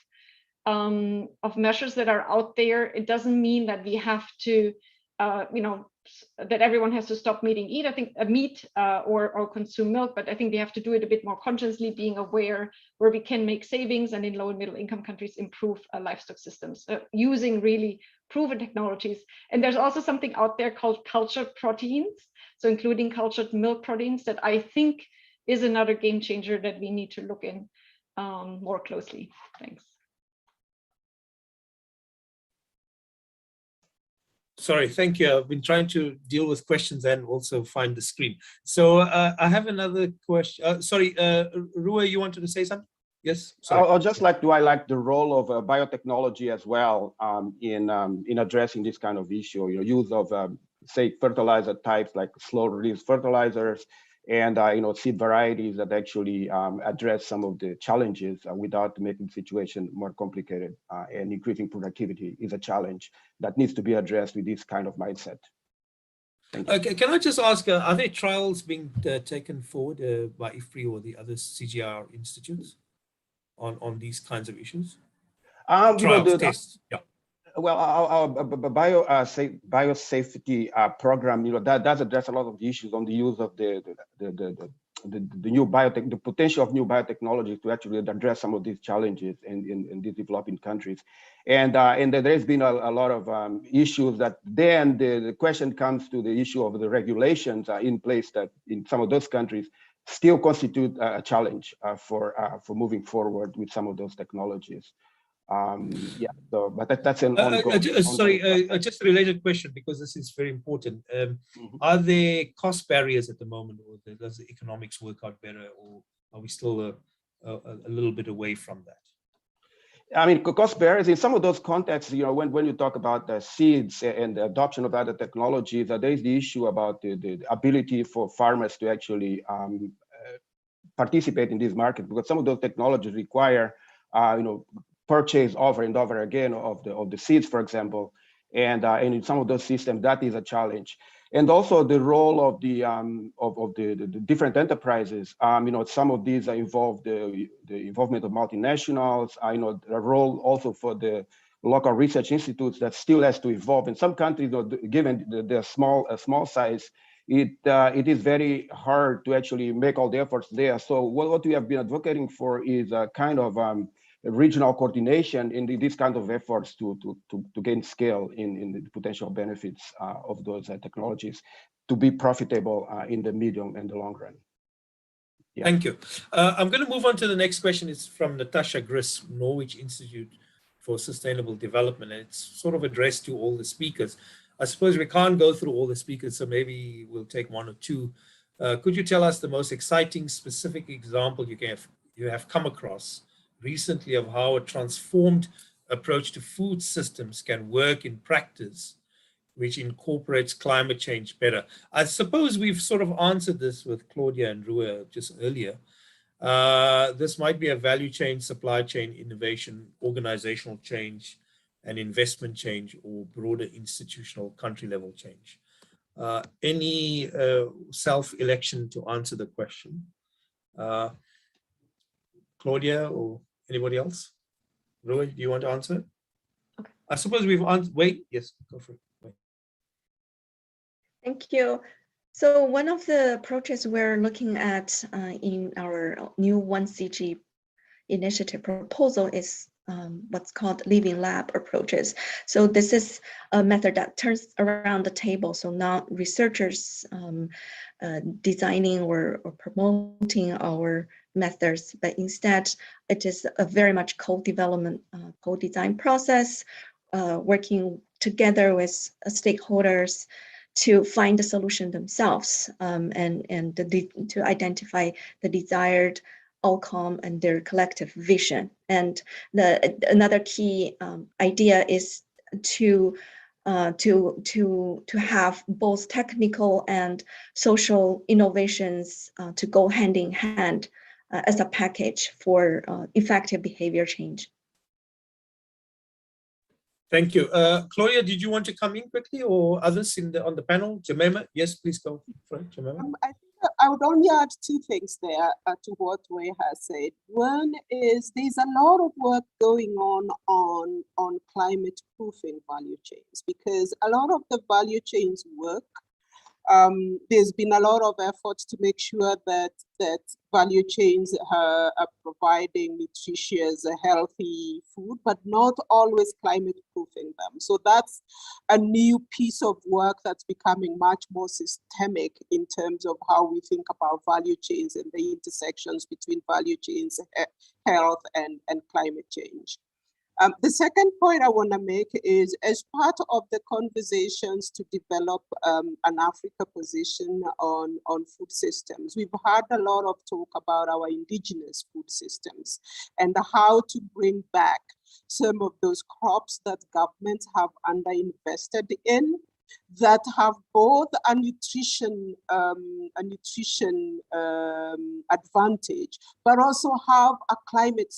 measures that are out there. It doesn't mean that we have to, that everyone has to stop meat or consume milk, but I think we have to do it a bit more consciously, being aware where we can make savings, and in low and middle income countries improve livestock systems using really proven technologies. And there's also something out there called cultured proteins, so including cultured milk proteins, that I think is another game changer that we need to look in more closely. Thanks. Sorry, thank you. I've been trying to deal with questions and also find the screen. So I have another question. Sorry, Rua, you wanted to say something? Yes. I'll just like to highlight the role of biotechnology as well in addressing this kind of issue. Use of say fertilizer types like slow release fertilizers, and seed varieties that actually address some of the challenges without making the situation more complicated. And increasing productivity is a challenge that needs to be addressed with this kind of mindset. Okay, can I just ask, are there trials being taken forward by IFPRI or the other CGR institutes on these kinds of issues? Trials, tests, yeah. Well, our biosafety program, that does address a lot of the issues on the use of the new biotech, the potential of new biotechnology to actually address some of these challenges in these developing countries. And there's been a lot of issues that then the question comes to the issue of the regulations in place that in some of those countries still constitute a challenge for moving forward with some of those technologies. Yeah, so, but that's an ongoing. Sorry, just a related question, because this is very important. Are there cost barriers at the moment, or does the economics work out better, or are we still a little bit away from that? I mean, cost barriers in some of those contexts, you know, when you talk about the seeds and the adoption of other technologies, there is the issue about the ability for farmers to actually participate in this market, because some of those technologies require, you know, purchase over and over again of the seeds, for example, and in some of those systems that is a challenge. And also the role of the different enterprises. You know, some of these involve the involvement of multinationals. I know the role also for the local research institutes that still has to evolve. In some countries, given the small size, it is very hard to actually make all the efforts there. So what we have been advocating for is a kind of regional coordination in these kinds of efforts to gain scale in the potential benefits of those technologies to be profitable in the medium and the long run. Yeah. Thank you. I'm going to move on to the next question. It's from Natasha Gris, Norwich Institute for Sustainable Development, and it's sort of addressed to all the speakers. I suppose we can't go through all the speakers, so maybe we'll take one or two. Could you tell us the most exciting specific example you have come across recently of how a transformed approach to food systems can work in practice, which incorporates climate change better? I suppose we've sort of answered this with Claudia and Rua just earlier. This might be a value chain, supply chain innovation, organizational change, and investment change, or broader institutional country level change. Any self-election to answer the question? Claudia or anybody else? Rua, do you want to answer? Okay. I suppose we've answered. Wait, yes, go for it. Wait. Thank you. So one of the approaches we're looking at in our new 1CG initiative proposal is what's called living lab approaches. So this is a method that turns around the table. So not researchers designing or promoting our methods, but instead it is a very much co-development, co-design process, working together with stakeholders to find the solution themselves and to identify the desired outcome and their collective vision. And another key idea is to have both technical and social innovations to go hand in hand as a package for effective behavior change. Thank you. Claudia, did you want to come in quickly, or others on the panel? Jamima, yes, please go for it, Jamima. I think I would only add two things there to what Ray has said. One is there's a lot of work going on climate proofing value chains, because a lot of the value chains work. There's been a lot of efforts to make sure that value chains are providing nutritious, healthy food, but not always climate proofing them. So that's a new piece of work that's becoming much more systemic in terms of how we think about value chains and the intersections between value chains, health, and climate change. The second point I want to make is, as part of the conversations to develop an Africa position on food systems, we've had a lot of talk about our indigenous food systems and how to bring back some of those crops that governments have underinvested in, that have both a nutrition advantage, but also have a climate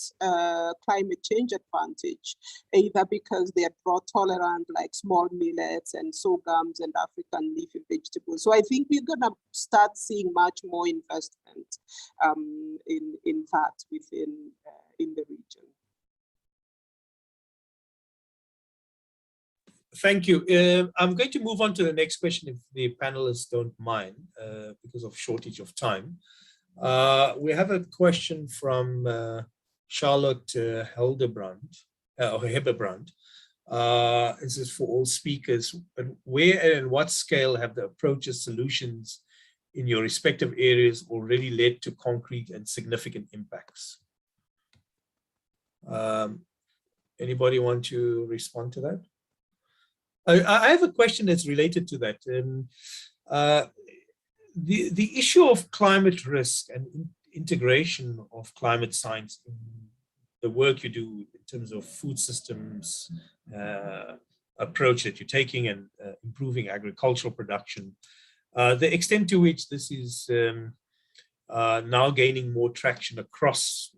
change advantage, either because they are drought tolerant, like small millets and sorghums and African leafy vegetables. So I think we're gonna start seeing much more investment in that within in the region. Thank you. I'm going to move on to the next question, if the panelists don't mind, because of shortage of time. We have a question from Charlotte Heberbrand. This is for all speakers. Where and what scale have the approaches, solutions, in your respective areas already led to concrete and significant impacts? Anybody want to respond to that? I have a question that's related to that. The issue of climate risk and integration of climate science in the work you do in terms of food systems approach that you're taking and improving agricultural production, the extent to which this is now gaining more traction across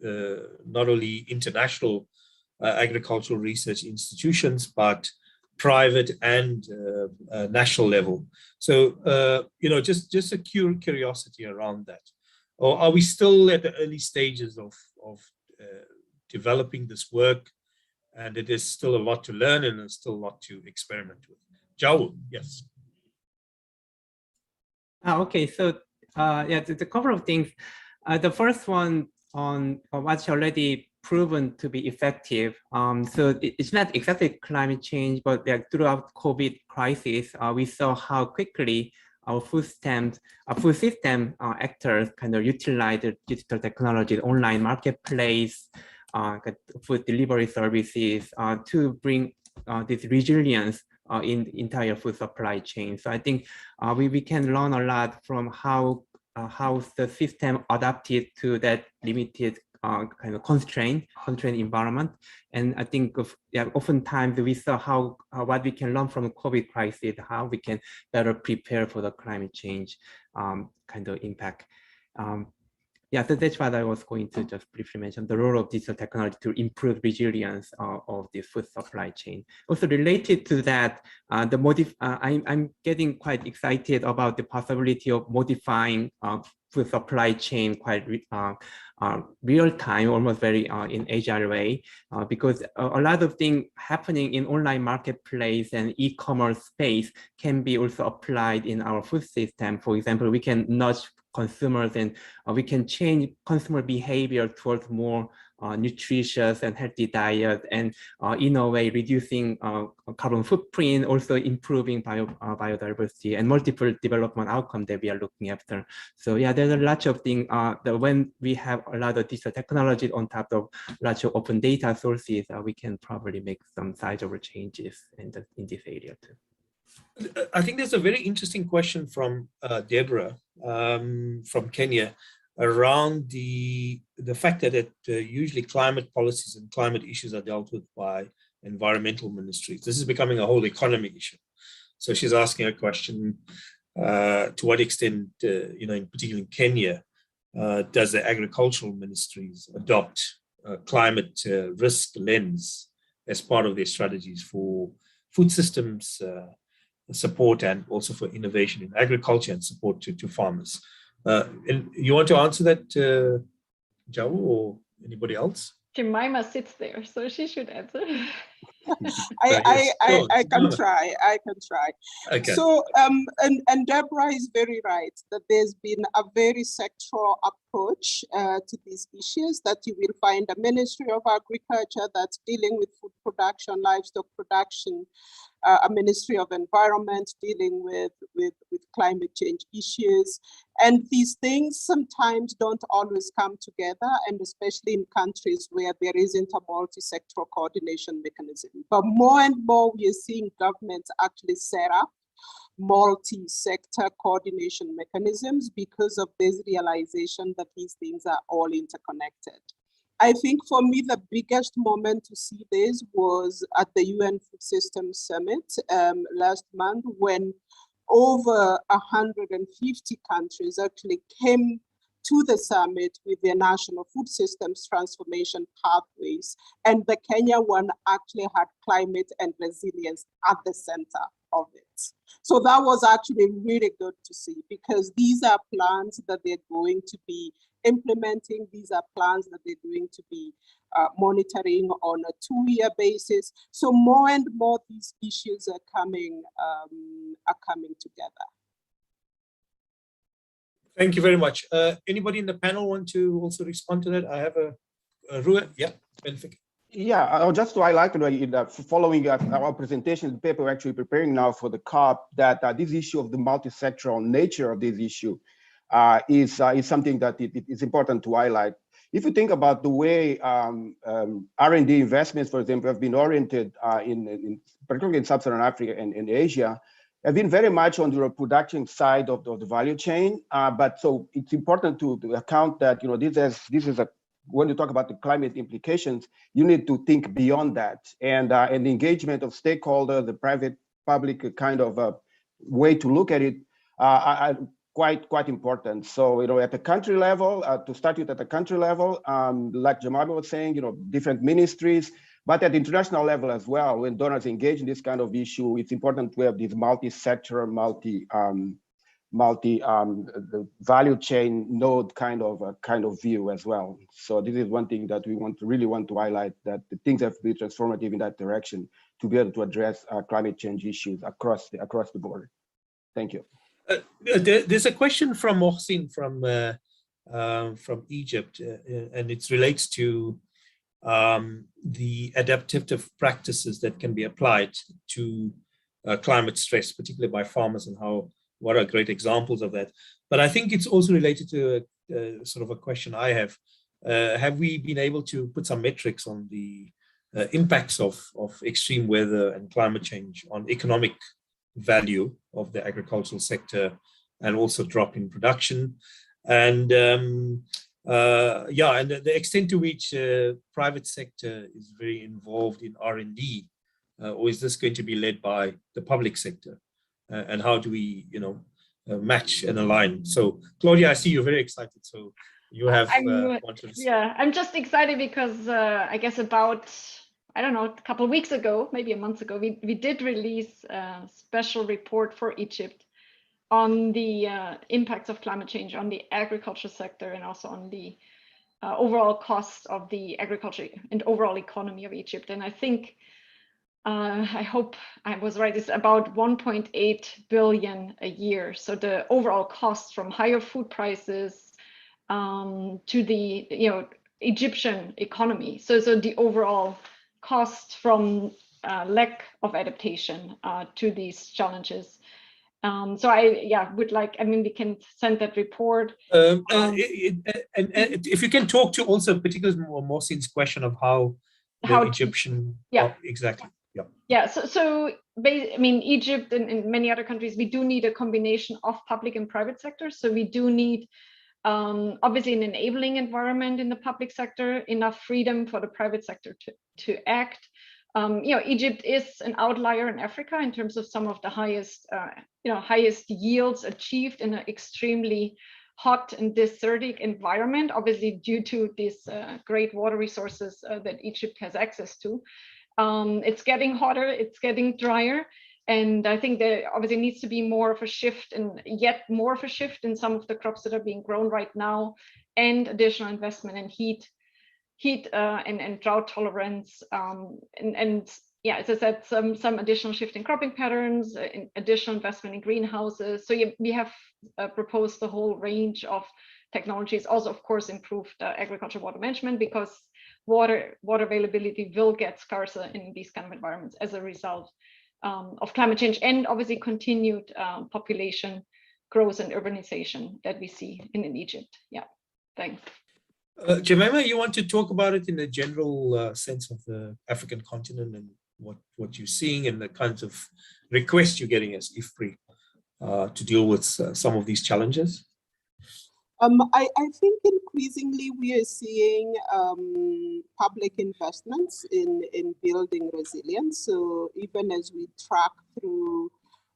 not only international agricultural research institutions, but private and national level. So, just a curiosity around that. Or are we still at the early stages of developing this work, and it is still a lot to learn and there's still a lot to experiment with? Jawo, yes. Okay, so yeah, the couple of things. The first one on what's already proven to be effective. So it's not exactly climate change, but throughout COVID crisis, we saw how quickly our food system actors kind of utilize digital technology, online marketplace, food delivery services to bring this resilience in the entire food supply chain. So I think we can learn a lot from how the system adapted to that limited kind of constrained environment. And I think oftentimes we saw what we can learn from the COVID crisis, how we can better prepare for the climate change kind of impact. Yeah, so that's what I was going to just briefly mention, the role of digital technology to improve resilience of the food supply chain. Also related to that, I'm getting quite excited about the possibility of modifying food supply chain quite real time, almost very in agile way, because a lot of things happening in online marketplace and e-commerce space can be also applied in our food system. For example, we can nudge consumers and we can change consumer behavior towards more nutritious and healthy diet, and in a way reducing carbon footprint, also improving biodiversity and multiple development outcomes that we are looking after. So yeah, there's a lot of things that when we have a lot of digital technology on top of lots of open data sources, we can probably make some sizable changes in this area too. I think there's a very interesting question from Deborah from Kenya around the fact that usually climate policies and climate issues are dealt with by environmental ministries. This is becoming a whole economy issue. So she's asking a question, to what extent, in particular in Kenya, does the agricultural ministries adopt a climate risk lens as part of their strategies for food systems support and also for innovation in agriculture and support to farmers? And you want to answer that, Jawo, or anybody else? Jamima sits there, so she should answer. I can try. Okay. So, and Deborah is very right that there's been a very sectoral approach to these issues, that you will find a Ministry of Agriculture that's dealing with food production, livestock production, a Ministry of Environment dealing with climate change issues. And these things sometimes don't always come together, and especially in countries where there isn't a multi-sectoral coordination mechanism. But more and more, we are seeing governments actually set up multi-sector coordination mechanisms because of this realization that these things are all interconnected. I think for me, the biggest moment to see this was at the UN Food Systems Summit last month, when over 150 countries actually came to the summit with their national food systems transformation pathways. And the Kenya one actually had climate and resilience at the center of it. So that was actually really good to see, because these are plans that they're going to be implementing. These are plans that they're going to be monitoring on a 2-year basis. So more and more these issues are coming together. Thank you very much. Anybody in the panel want to also respond to that? I have a Ruud, yeah, Benfica. Yeah, I'll just to highlight following our presentation, the paper we're actually preparing now for the COP, that this issue of the multisectoral nature of this issue is something that it is important to highlight. If you think about the way R&D investments, for example, have been oriented particularly in Sub-Saharan Africa and in Asia, have been very much on the production side of the value chain. But so it's important to account that this is a, when you talk about the climate implications, you need to think beyond that, and the engagement of stakeholders, the private-public kind of way to look at it, are quite important. So at the country level, to start with at the country level, like Jamima was saying, different ministries, but at the international level as well, when donors engage in this kind of issue, it's important to have this multi-sector, the value chain node kind of view as well. So this is one thing that we really want to highlight, that the things have to be transformative in that direction to be able to address climate change issues across the board. Thank you. There's a question from Mohsin from Egypt, and it relates to the adaptive practices that can be applied to climate stress, particularly by farmers, and what are great examples of that. But I think it's also related to sort of a question I have. Have we been able to put some metrics on the impacts of extreme weather and climate change on economic value of the agricultural sector, and also drop in production? And and the extent to which private sector is very involved in R&D, or is this going to be led by the public sector? And how do we, match and align? So, Claudia, I see you're very excited. So you have. I'm just excited because I guess about, I don't know, a couple of weeks ago, maybe a month ago, we did release a special report for Egypt on the impacts of climate change on the agriculture sector, and also on the overall cost of the agriculture and overall economy of Egypt. And I think, I hope I was right, it's about 1.8 billion a year. So the overall cost from higher food prices to the Egyptian economy. So the overall cost from lack of adaptation to these challenges. So I would like, we can send that report. And if you can talk to also particularly Mohsin's question of how Egyptian, exactly. So Egypt and many other countries, we do need a combination of public and private sectors. So we do need obviously an enabling environment in the public sector, enough freedom for the private sector to act. Egypt is an outlier in Africa in terms of some of the highest yields achieved in an extremely hot and desertic environment, obviously due to these great water resources that Egypt has access to. It's getting hotter, it's getting drier, and I think there obviously needs to be more of a shift, and yet more of a shift in some of the crops that are being grown right now, and additional investment in heat and drought tolerance, as I said, some additional shift in cropping patterns, additional investment in greenhouses. So we have proposed the whole range of technologies. Also, of course, improved agricultural water management, because water availability will get scarcer in these kind of environments as a result of climate change, and obviously continued population growth and urbanization that we see in Egypt. Yeah, thanks. Jamima, you want to talk about it in a general sense of the African continent, and what you're seeing, and the kinds of requests you're getting as IFPRI to deal with some of these challenges? I think increasingly we are seeing public investments in building resilience. So even as we track through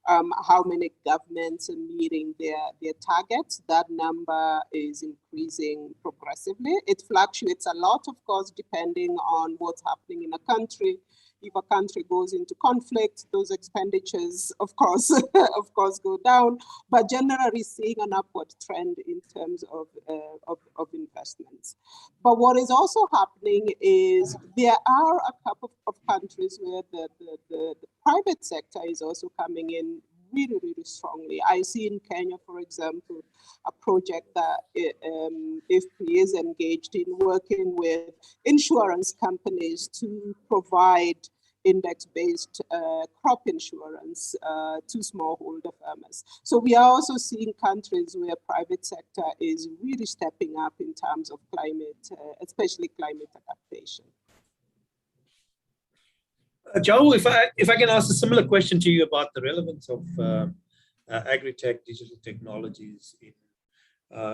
how many governments are meeting their targets, that number is increasing progressively. It fluctuates a lot, of course, depending on what's happening in a country. If a country goes into conflict, those expenditures, of course, go down. But generally, seeing an upward trend in terms of investments. But what is also happening is there are a couple of countries where the private sector is also coming in really, really strongly. I see in Kenya, for example, a project that IFPRI is engaged in working with insurance companies to provide index-based crop insurance to smallholder farmers. So we are also seeing countries where private sector is really stepping up in terms of climate, especially climate adaptation. Joe, if I can ask a similar question to you about the relevance of agri-tech digital technologies in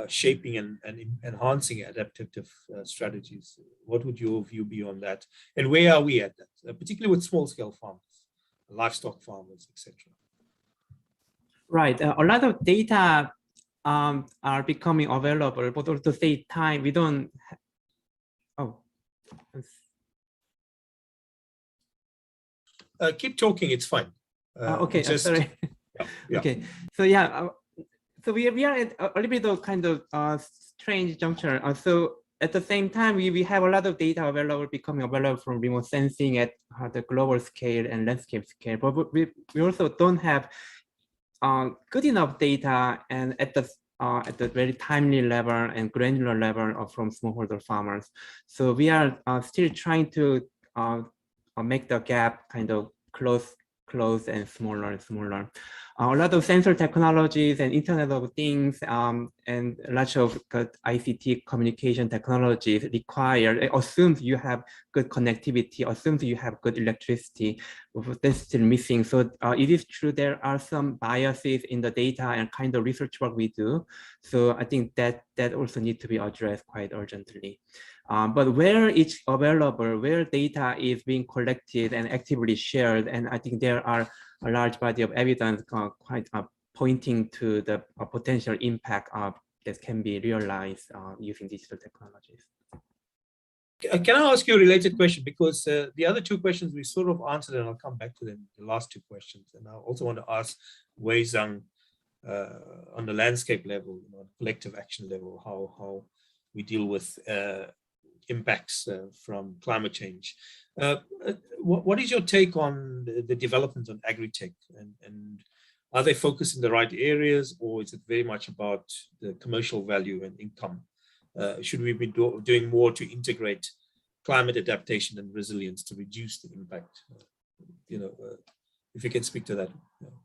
shaping and enhancing adaptive strategies. What would your view be on that? And where are we at that, particularly with small-scale farmers, livestock farmers, etc.? Right. A lot of data are becoming available, but at the same time, we don't. Keep talking. It's fine. Okay. Sorry. Yeah. Okay. So yeah. So we are at a little bit of kind of strange juncture. So at the same time, we have a lot of data available, becoming available from remote sensing at the global scale and landscape scale. But we also don't have good enough data and at the very timely level and granular level from smallholder farmers. So we are still trying to make the gap kind of close and smaller and smaller. A lot of sensor technologies and Internet of Things and lots of ICT communication technologies it assumes you have good connectivity, assumes you have good electricity. That's still missing. So it is true there are some biases in the data and kind of research work we do. So I think that also needs to be addressed quite urgently. But where it's available, where data is being collected and actively shared, and I think there are a large body of evidence quite pointing to the potential impact that can be realized using digital technologies. Can I ask you a related question? Because the other two questions we sort of answered, and I'll come back to them, the last two questions. And I also want to ask Wei Zhang on the landscape level, collective action level, how we deal with impacts from climate change. What is your take on the developments on agri-tech, and are they focused in the right areas, or is it very much about the commercial value and income? Should we be doing more to integrate climate adaptation and resilience to reduce the impact? If you can speak to that.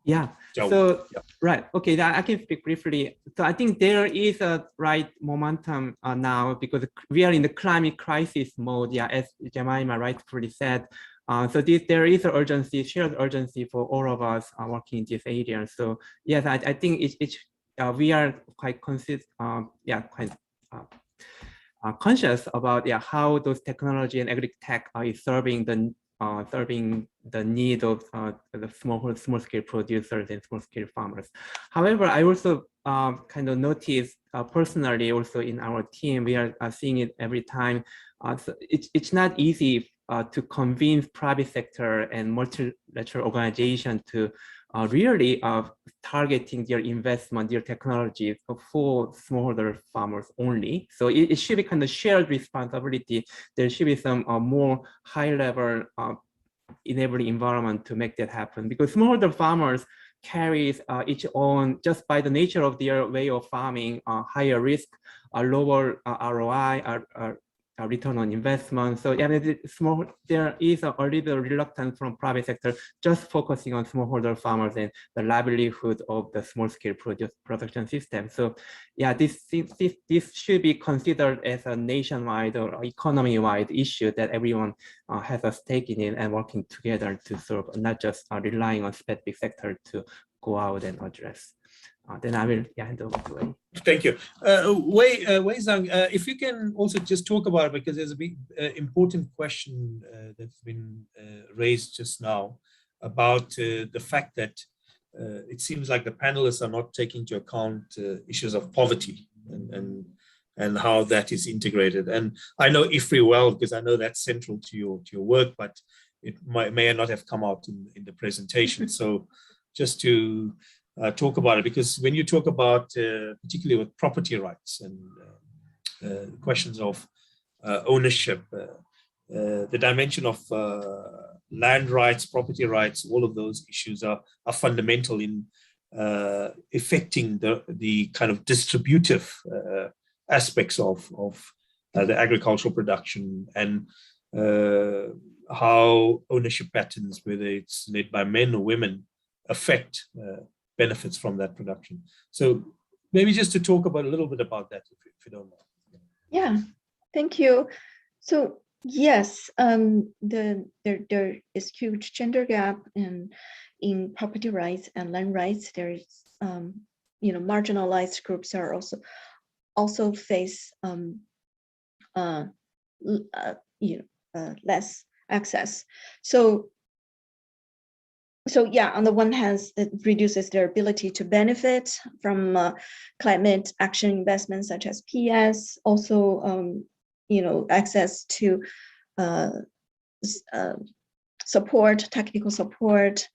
Yeah. So right. Okay. I can speak briefly. So I think there is a right momentum now because we are in the climate crisis mode. Yeah, as Jamima rightfully said. So there is an urgency, shared urgency for all of us working in this area. So yes, I think we are quite conscious about how those technology and agri-tech is serving the need of the small-scale producers and small-scale farmers. However, I also kind of notice personally also in our team, we are seeing it every time. So it's not easy to convince private sector and multilateral organization to really targeting their investment, their technologies for smallholder farmers only. So it should be kind of shared responsibility. There should be some more high-level enabling environment to make that happen, because smallholder farmers carries each own, just by the nature of their way of farming, higher risk, lower ROI, return on investment. So yeah, there is a little reluctance from private sector just focusing on smallholder farmers and the livelihood of the small-scale production system. So yeah, this should be considered as a nationwide or economy-wide issue that everyone has a stake in it and working together to serve, not just relying on specific sector to go out and address. Then I will hand over to Wei. Thank you. Wei Zhang, if you can also just talk about it, because there's a big important question that's been raised just now about the fact that it seems like the panelists are not taking into account issues of poverty and how that is integrated. And I know IFPRI well, because I know that's central to your work, but it may not have come out in the presentation. So just to talk about it, because when you talk about particularly with property rights and questions of ownership, the dimension of land rights, property rights, all of those issues are fundamental in affecting the kind of distributive aspects of the agricultural production, and how ownership patterns, whether it's led by men or women, affect benefits from that production. So maybe just to talk about a little bit about that, if you don't mind. Yeah, thank you. So yes, there is huge gender gap in property rights and land rights. There is marginalized groups are also face less access. So yeah, on the one hand, it reduces their ability to benefit from climate action investments such as PS. Also, access to support, technical support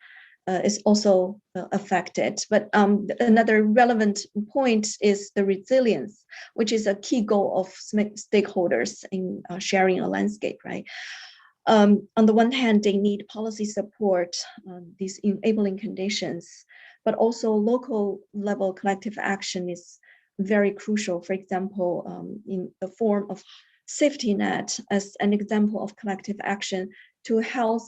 is also affected. But another relevant point is the resilience, which is a key goal of stakeholders in sharing a landscape, right? On the one hand, they need policy support, these enabling conditions, but also local level collective action is very crucial. For example, in the form of safety net as an example of collective action to help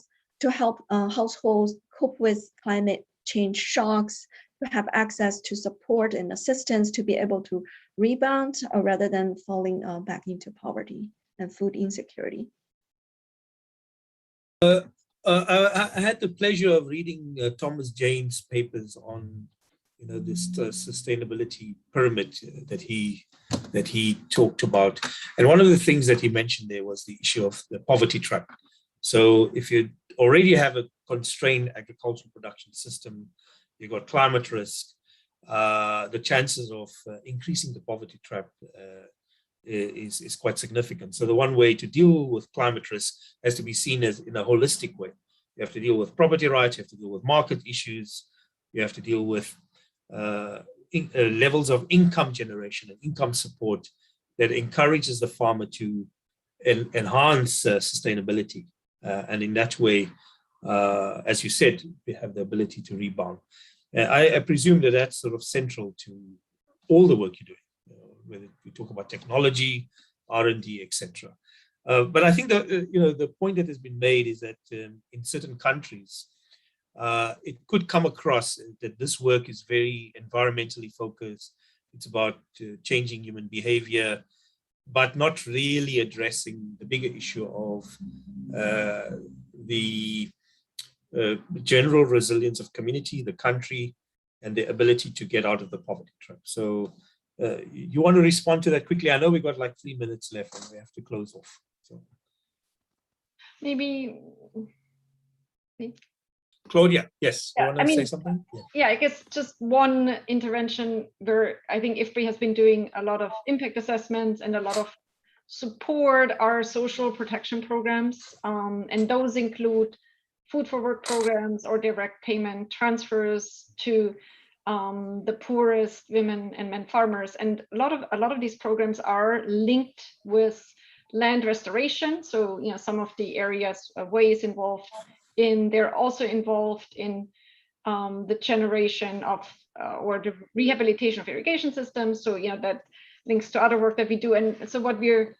households cope with climate change shocks, to have access to support and assistance to be able to rebound rather than falling back into poverty and food insecurity. I had the pleasure of reading Thomas Jaynes' papers on, this sustainability pyramid that he talked about, and one of the things that he mentioned there was the issue of the poverty trap. So if you already have a constrained agricultural production system, you've got climate risk, the chances of increasing the poverty trap is quite significant. So the one way to deal with climate risk has to be seen as in a holistic way. You have to deal with property rights, you have to deal with market issues, you have to deal with levels of income generation and income support that encourages the farmer to enhance sustainability. And in that way, as you said, we have the ability to rebound. I presume that that's sort of central to all the work you're doing. Whether we talk about technology, R&D, etc. But I think that the point that has been made is that in certain countries, it could come across that this work is very environmentally focused. It's about changing human behavior, but not really addressing the bigger issue of the general resilience of community, the country, and the ability to get out of the poverty trap. So you want to respond to that quickly? I know we've got like 3 minutes left and we have to close off. So maybe Claudia, yes, yeah, you want to say something? Yeah, I guess just one intervention where I think IFPRI has been doing a lot of impact assessments and a lot of support our social protection programs, and those include food for work programs or direct payment transfers to the poorest women and men farmers. And a lot of these programs are linked with land restoration. So some of the areas ways involved in, they're also involved in the generation of or the rehabilitation of irrigation systems. So that links to other work that we do. And so what we're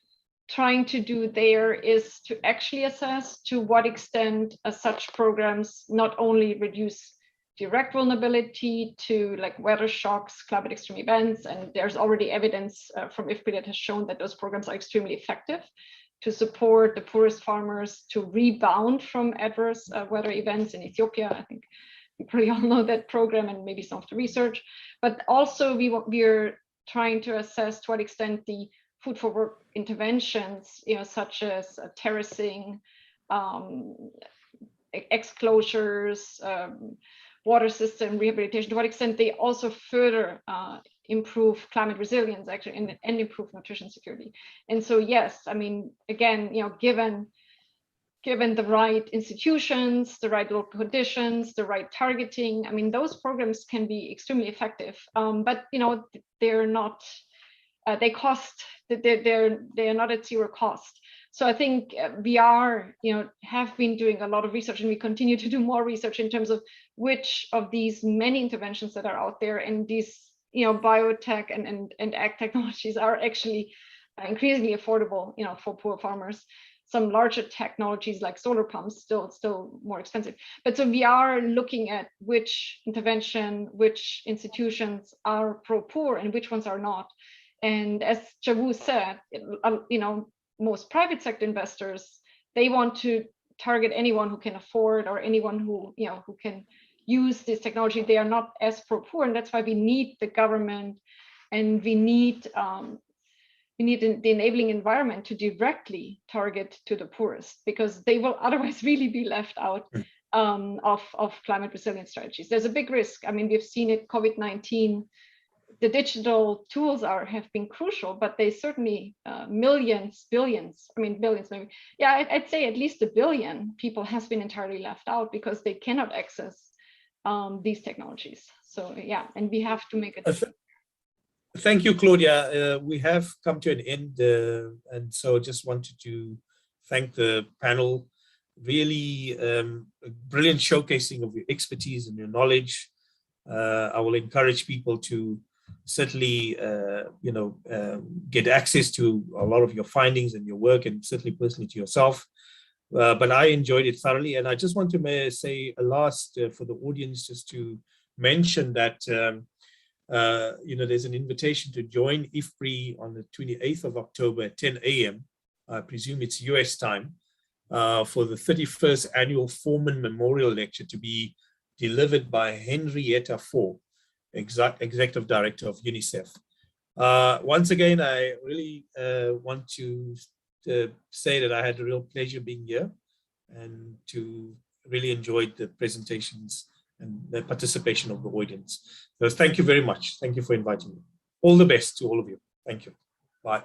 trying to do there is to actually assess to what extent such programs not only reduce direct vulnerability to like weather shocks, climate extreme events, and there's already evidence from IFPRI that has shown that those programs are extremely effective to support the poorest farmers to rebound from adverse weather events in Ethiopia. I think you probably all know that program and maybe some of the research, but also we're trying to assess to what extent the food for work interventions, such as terracing, exclosures, water system rehabilitation, to what extent they also further improve climate resilience actually and improve nutrition security. And so yes, I mean, again, given the right institutions, the right local conditions, the right targeting, I mean, those programs can be extremely effective, but they're not they cost, they're not at zero cost. So I think we are, have been doing a lot of research, and we continue to do more research in terms of which of these many interventions that are out there, and these, biotech and ag technologies are actually increasingly affordable, for poor farmers. Some larger technologies like solar pumps still more expensive. But so we are looking at which intervention, which institutions are pro-poor and which ones are not. And as Javu said, most private sector investors, they want to target anyone who can afford, or anyone who, who can use this technology. They are not as pro-poor, and that's why we need the government, and we need the enabling environment to directly target to the poorest, because they will otherwise really be left out of climate resilience strategies. There's a big risk. I mean, we've seen it, COVID-19, the digital tools have been crucial, but they certainly billions maybe. Yeah, I'd say at least 1 billion people has been entirely left out because they cannot access these technologies. So yeah, and we have to make it. Thank you, Claudia. We have come to an end, and so just wanted to thank the panel. Really brilliant showcasing of your expertise and your knowledge. I will encourage people to certainly, get access to a lot of your findings and your work, and certainly personally to yourself. But I enjoyed it thoroughly, and I just want to say a last for the audience, just to mention that there's an invitation to join IFPRI on the 28th of October at 10 a.m. I presume it's US time, for the 31st annual Foreman Memorial Lecture to be delivered by Henrietta Fore, Executive Director of UNICEF. Once again, I really want to say that I had a real pleasure being here, and to really enjoyed the presentations and the participation of the audience. So thank you very much. Thank you for inviting me. All the best to all of you. Thank you. Bye.